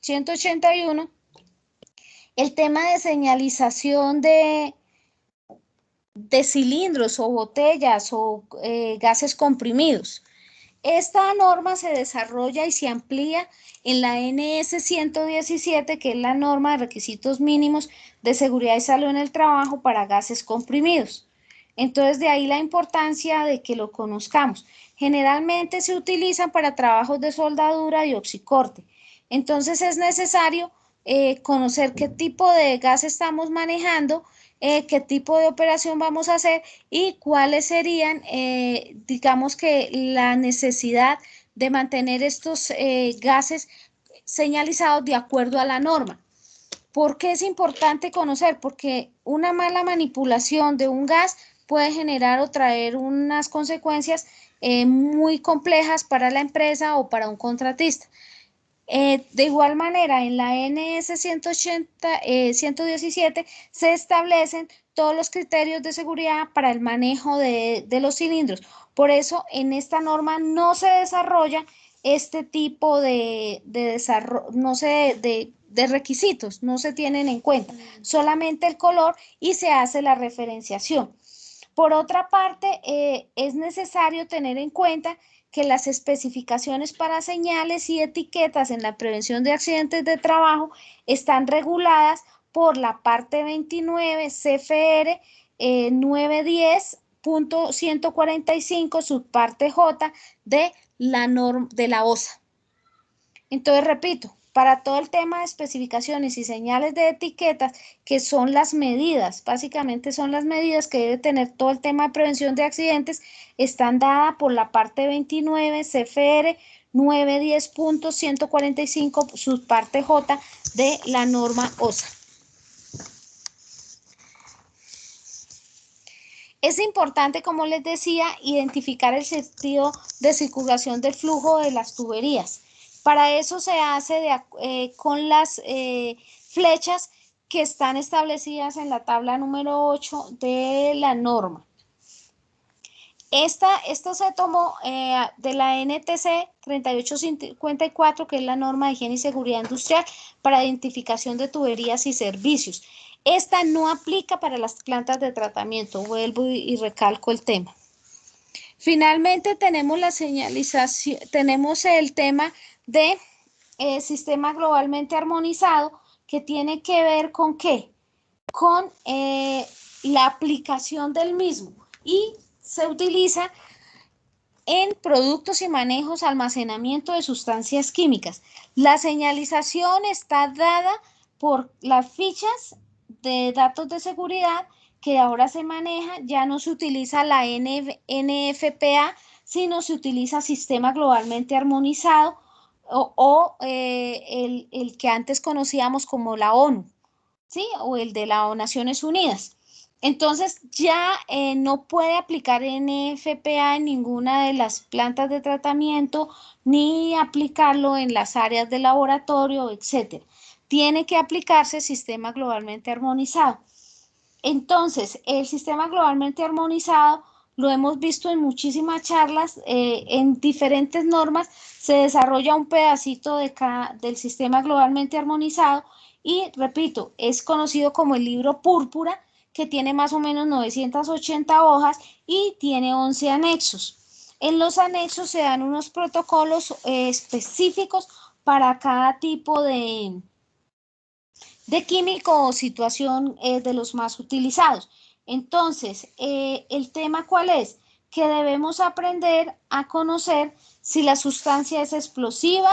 181 el tema de señalización de cilindros o botellas o gases comprimidos. Esta norma se desarrolla y se amplía en la NS 117, que es la norma de requisitos mínimos de seguridad y salud en el trabajo para gases comprimidos. Entonces, de ahí la importancia de que lo conozcamos. Generalmente se utilizan para trabajos de soldadura y oxicorte. Entonces, es necesario conocer qué tipo de gas estamos manejando, qué tipo de operación vamos a hacer y cuáles serían, digamos que la necesidad de mantener estos gases señalizados de acuerdo a la norma. ¿Por qué es importante conocer? Porque una mala manipulación de un gas puede generar o traer unas consecuencias muy complejas para la empresa o para un contratista. De igual manera, en la NS 117 se establecen todos los criterios de seguridad para el manejo de los cilindros. Por eso, en esta norma no se desarrolla este tipo desarrollo, no se, de requisitos, no se tienen en cuenta, solamente el color y se hace la referenciación. Por otra parte, es necesario tener en cuenta que las especificaciones para señales y etiquetas en la prevención de accidentes de trabajo están reguladas por la parte 29 CFR 910.145 subparte J de la norma de la OSA. Entonces, repito, para todo el tema de especificaciones y señales de etiquetas, que son las medidas, básicamente son las medidas que debe tener todo el tema de prevención de accidentes, están dadas por la parte 29 CFR 910.145 subparte J de la norma OSA. Es importante, como les decía, identificar el sentido de circulación del flujo de las tuberías. Para eso se hace con las flechas que están establecidas en la tabla número 8 de la norma. Esto se tomó de la NTC 3854, que es la norma de higiene y seguridad industrial para identificación de tuberías y servicios. Esta no aplica para las plantas de tratamiento, vuelvo y recalco el tema. Finalmente tenemos la señalización, tenemos el tema de sistema globalmente armonizado, que tiene que ver con ¿qué? Con la aplicación del mismo y se utiliza en productos y manejos, almacenamiento de sustancias químicas. La señalización está dada por las fichas de datos de seguridad que ahora se maneja, ya no se utiliza la NFPA, sino se utiliza sistema globalmente armonizado o el que antes conocíamos como la ONU, ¿sí? O el de las Naciones Unidas. Entonces ya no puede aplicar NFPA en ninguna de las plantas de tratamiento ni aplicarlo en las áreas de laboratorio, etcétera. Tiene que aplicarse sistema globalmente armonizado. Entonces, el sistema globalmente armonizado lo hemos visto en muchísimas charlas, en diferentes normas se desarrolla un pedacito del sistema globalmente armonizado y, repito, es conocido como el libro púrpura, que tiene más o menos 980 hojas y tiene 11 anexos. En los anexos se dan unos protocolos específicos para cada tipo de químico o situación de los más utilizados. Entonces, ¿el tema cuál es? Que debemos aprender a conocer si la sustancia es explosiva,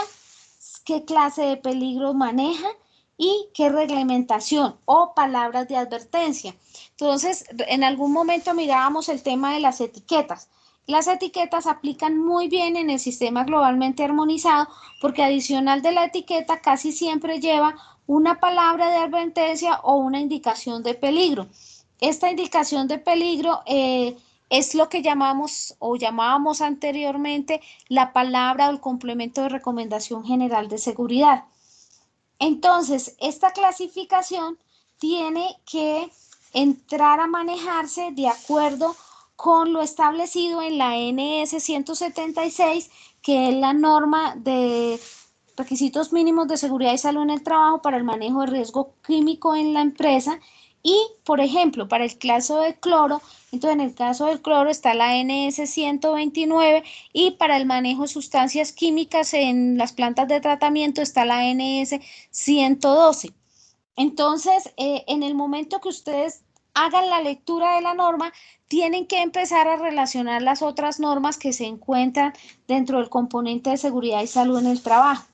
qué clase de peligro maneja y qué reglamentación o palabras de advertencia. Entonces, en algún momento mirábamos el tema de las etiquetas. Las etiquetas aplican muy bien en el sistema globalmente armonizado porque adicional de la etiqueta casi siempre lleva una palabra de advertencia o una indicación de peligro. Esta indicación de peligro es lo que llamamos o llamábamos anteriormente la palabra o el complemento de recomendación general de seguridad. Entonces, esta clasificación tiene que entrar a manejarse de acuerdo con lo establecido en la NS 176, que es la norma de requisitos mínimos de seguridad y salud en el trabajo para el manejo de riesgo químico en la empresa. Y, por ejemplo, para el caso del cloro, entonces en el caso del cloro está la NS 129 y para el manejo de sustancias químicas en las plantas de tratamiento está la NS 112. Entonces, en el momento que ustedes hagan la lectura de la norma, tienen que empezar a relacionar las otras normas que se encuentran dentro del componente de seguridad y salud en el trabajo.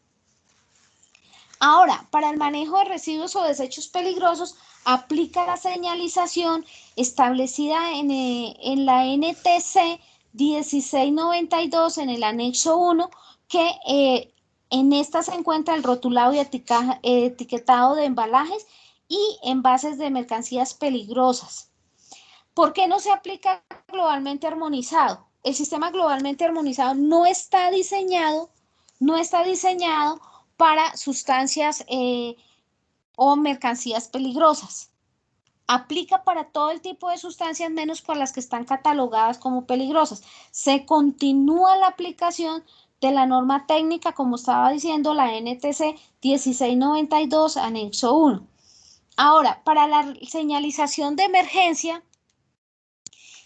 Ahora, para el manejo de residuos o desechos peligrosos, aplica la señalización establecida en la NTC 1692 en el anexo 1, que en esta se encuentra el rotulado y etiquetado de embalajes y envases de mercancías peligrosas. ¿Por qué no se aplica globalmente armonizado? El sistema globalmente armonizado no está diseñado para sustancias o mercancías peligrosas. Aplica para todo el tipo de sustancias menos para las que están catalogadas como peligrosas. Se continúa la aplicación de la norma técnica, como estaba diciendo, la NTC 1692, anexo 1. Ahora, para la señalización de emergencia,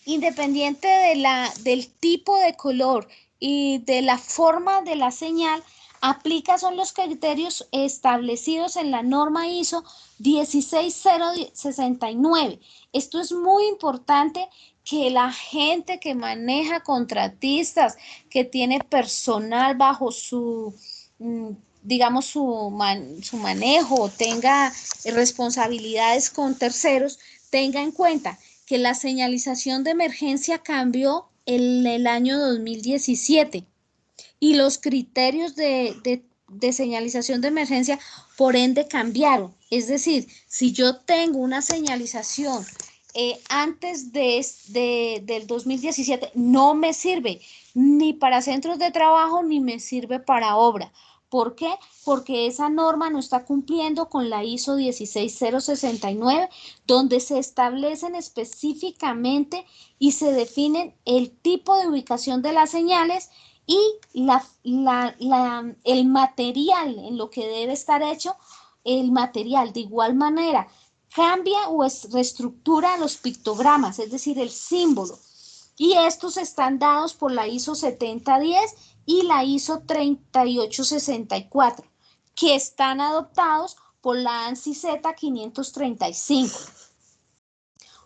independiente del tipo de color y de la forma de la señal, aplica son los criterios establecidos en la norma ISO 16069. Esto es muy importante que la gente que maneja contratistas, que tiene personal bajo su, digamos, su manejo, tenga responsabilidades con terceros, tenga en cuenta que la señalización de emergencia cambió en el año 2017 y los criterios de señalización de emergencia por ende cambiaron. Es decir, si yo tengo una señalización antes del 2017, no me sirve ni para centros de trabajo ni me sirve para obra. ¿Por qué? Porque esa norma no está cumpliendo con la ISO 16069, donde se establecen específicamente y se definen el tipo de ubicación de las señales y el material en lo que debe estar hecho, el material de igual manera cambia o reestructura los pictogramas, es decir, el símbolo. Y estos están dados por la ISO 7010 y la ISO 3864, que están adoptados por la ANSI Z 535.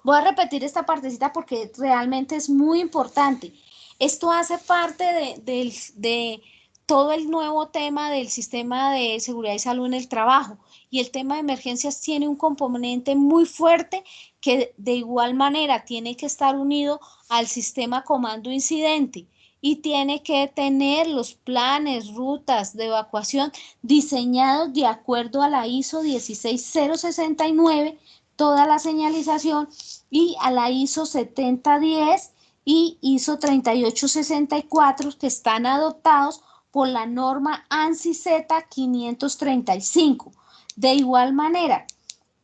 Voy a repetir esta partecita porque realmente es muy importante. Esto hace parte de todo el nuevo tema del sistema de seguridad y salud en el trabajo. Y el tema de emergencias tiene un componente muy fuerte que de igual manera tiene que estar unido al sistema comando incidente y tiene que tener los planes, rutas de evacuación diseñados de acuerdo a la ISO 16069, toda la señalización, y a la ISO 7010 y ISO 3864 que están adoptados por la norma ANSI Z 535. De igual manera,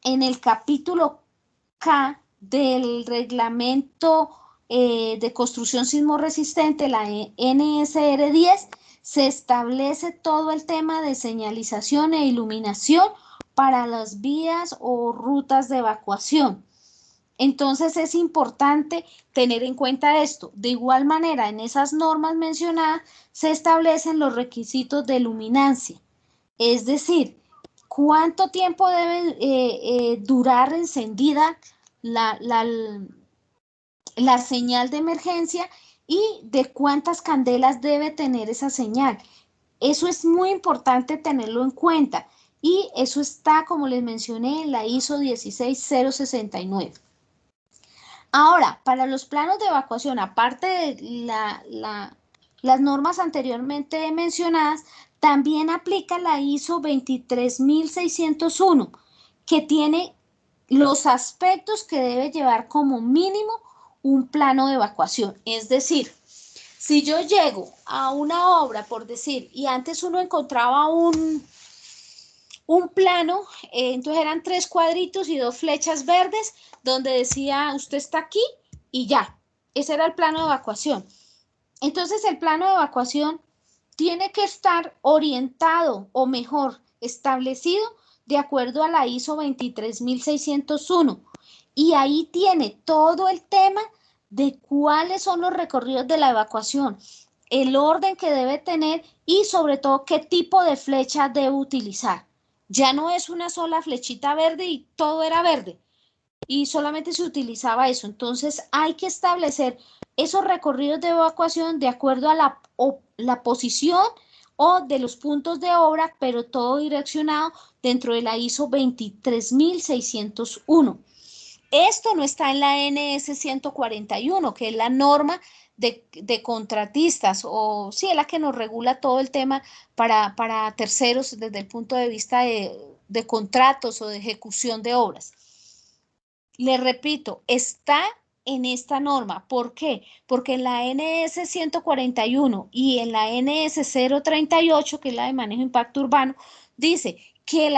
en el capítulo K del reglamento de construcción sismo resistente, la NSR 10, se establece todo el tema de señalización e iluminación para las vías o rutas de evacuación. Entonces es importante tener en cuenta esto. De igual manera, en esas normas mencionadas se establecen los requisitos de luminancia, es decir, cuánto tiempo debe durar encendida la, la, la señal de emergencia y de cuántas candelas debe tener esa señal. Eso es muy importante tenerlo en cuenta y eso está, como les mencioné, en la ISO 16069. Ahora, para los planos de evacuación, aparte de las normas anteriormente mencionadas, también aplica la ISO 23601, que tiene los aspectos que debe llevar como mínimo un plano de evacuación. Es decir, si yo llego a una obra, por decir, y antes uno encontraba un plano, entonces eran 3 cuadritos y 2 flechas verdes, donde decía, usted está aquí y ya. Ese era el plano de evacuación. Entonces el plano de evacuación tiene que estar orientado, o mejor, establecido de acuerdo a la ISO 23601. Y ahí tiene todo el tema de cuáles son los recorridos de la evacuación, el orden que debe tener y sobre todo qué tipo de flecha debe utilizar. Ya no es una sola flechita verde y todo era verde y solamente se utilizaba eso. Entonces hay que establecer esos recorridos de evacuación de acuerdo a la posición o de los puntos de obra, pero todo direccionado dentro de la ISO 23601. Esto no está en la NS 141, que es la norma de contratistas, o sí, es la que nos regula todo el tema para terceros desde el punto de vista de contratos o de ejecución de obras. Le repito, está en esta norma. ¿Por qué? Porque en la NS 141 y en la NS 038, que es la de manejo de impacto urbano, dice que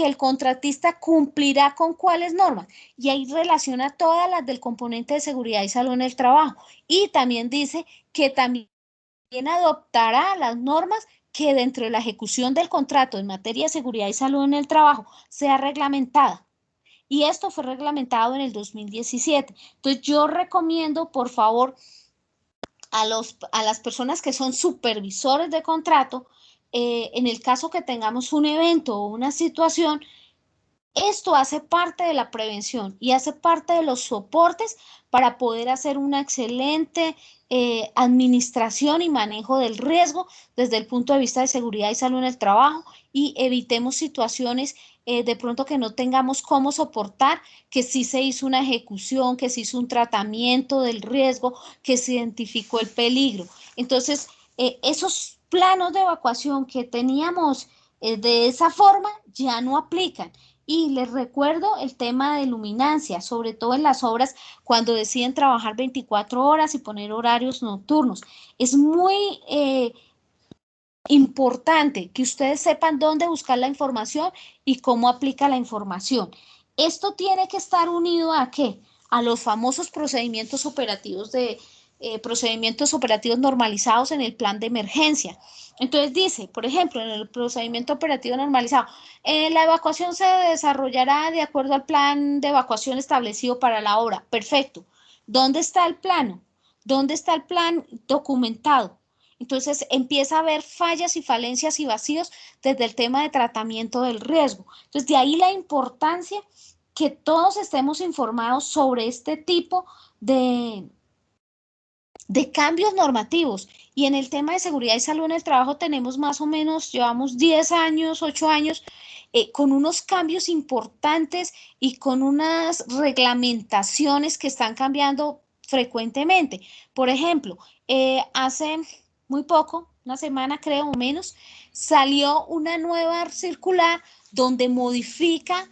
el contratista cumplirá con cuáles normas. Y ahí relaciona todas las del componente de seguridad y salud en el trabajo. Y también dice que también adoptará las normas que dentro de la ejecución del contrato en materia de seguridad y salud en el trabajo sea reglamentada. Y esto fue reglamentado en el 2017. Entonces yo recomiendo, por favor, a las personas que son supervisores de contrato, en el caso que tengamos un evento o una situación, esto hace parte de la prevención y hace parte de los soportes para poder hacer una excelente administración y manejo del riesgo desde el punto de vista de seguridad y salud en el trabajo y evitemos situaciones de pronto que no tengamos cómo soportar, que sí se hizo una ejecución, que se hizo un tratamiento del riesgo, que se identificó el peligro. Entonces, esos planos de evacuación que teníamos de esa forma ya no aplican. Y les recuerdo el tema de luminancia, sobre todo en las obras cuando deciden trabajar 24 horas y poner horarios nocturnos. Es muy importante que ustedes sepan dónde buscar la información y cómo aplica la información. Esto tiene que estar unido ¿a qué? A los famosos procedimientos operativos normalizados en el plan de emergencia. Entonces dice, por ejemplo, en el procedimiento operativo normalizado, la evacuación se desarrollará de acuerdo al plan de evacuación establecido para la obra. Perfecto. ¿Dónde está el plano? ¿Dónde está el plan documentado? Entonces empieza a haber fallas y falencias y vacíos desde el tema de tratamiento del riesgo. Entonces de ahí la importancia que todos estemos informados sobre este tipo de cambios normativos. Y en el tema de seguridad y salud en el trabajo tenemos más o menos, llevamos 10 años, 8 años, con unos cambios importantes y con unas reglamentaciones que están cambiando frecuentemente. Por ejemplo, hace muy poco, una semana creo o menos, salió una nueva circular donde modifica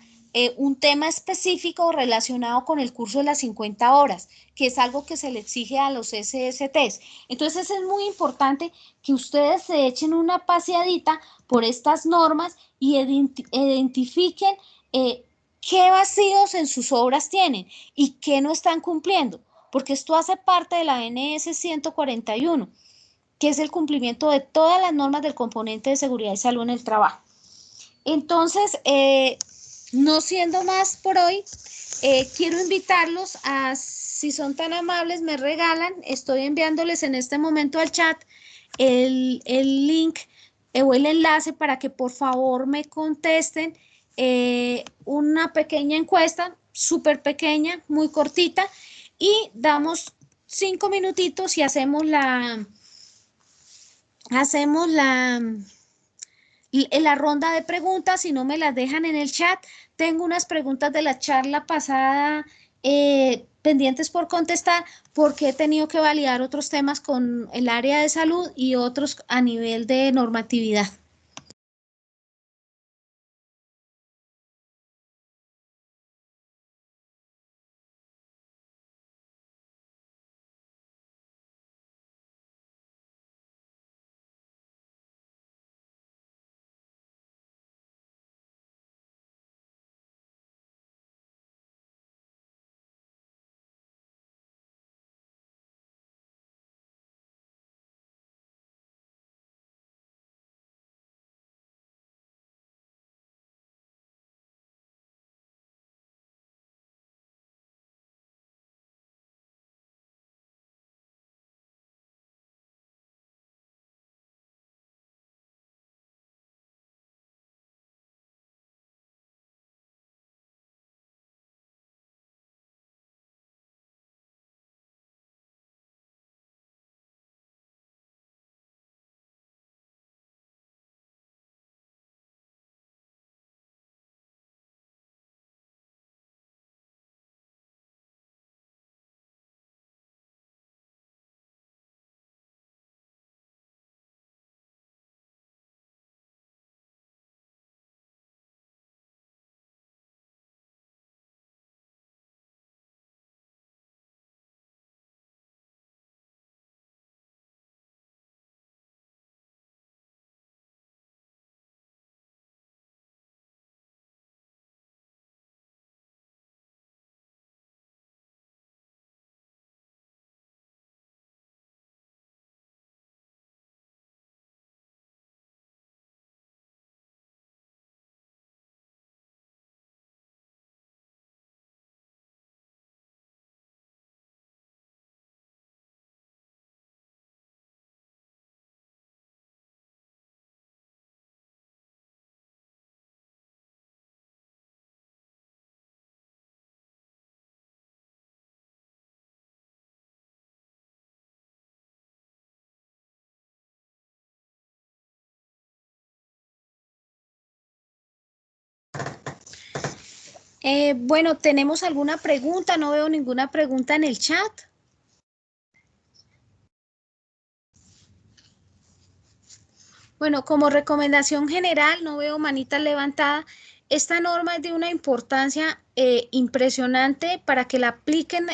un tema específico relacionado con el curso de las 50 horas, que es algo que se le exige a los SSTs. Entonces es muy importante que ustedes se echen una paseadita por estas normas y identifiquen qué vacíos en sus obras tienen y qué no están cumpliendo, porque esto hace parte de la NS 141, que es el cumplimiento de todas las normas del componente de seguridad y salud en el trabajo. Entonces, no siendo más por hoy, quiero invitarlos a, si son tan amables, me regalan, estoy enviándoles en este momento al chat el link o el enlace para que por favor me contesten una pequeña encuesta súper pequeña, muy cortita, y damos 5 minutitos y hacemos la ronda de preguntas. Si no me las dejan en el chat, tengo unas preguntas de la charla pasada pendientes por contestar, porque he tenido que validar otros temas con el área de salud y otros a nivel de normatividad. Bueno, ¿tenemos alguna pregunta? No veo ninguna pregunta en el chat. Bueno, como recomendación general, no veo manitas levantadas. Esta norma es de una importancia impresionante para que la apliquen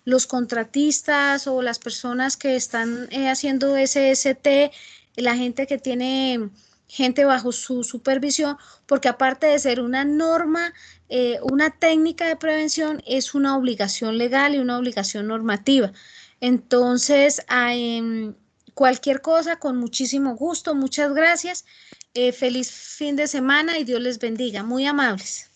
los contratistas o las personas que están haciendo SST, la gente que tiene gente bajo su supervisión, porque aparte de ser una norma, una técnica de prevención, es una obligación legal y una obligación normativa. Entonces, cualquier cosa, con muchísimo gusto. Muchas gracias. Feliz fin de semana y Dios les bendiga. Muy amables.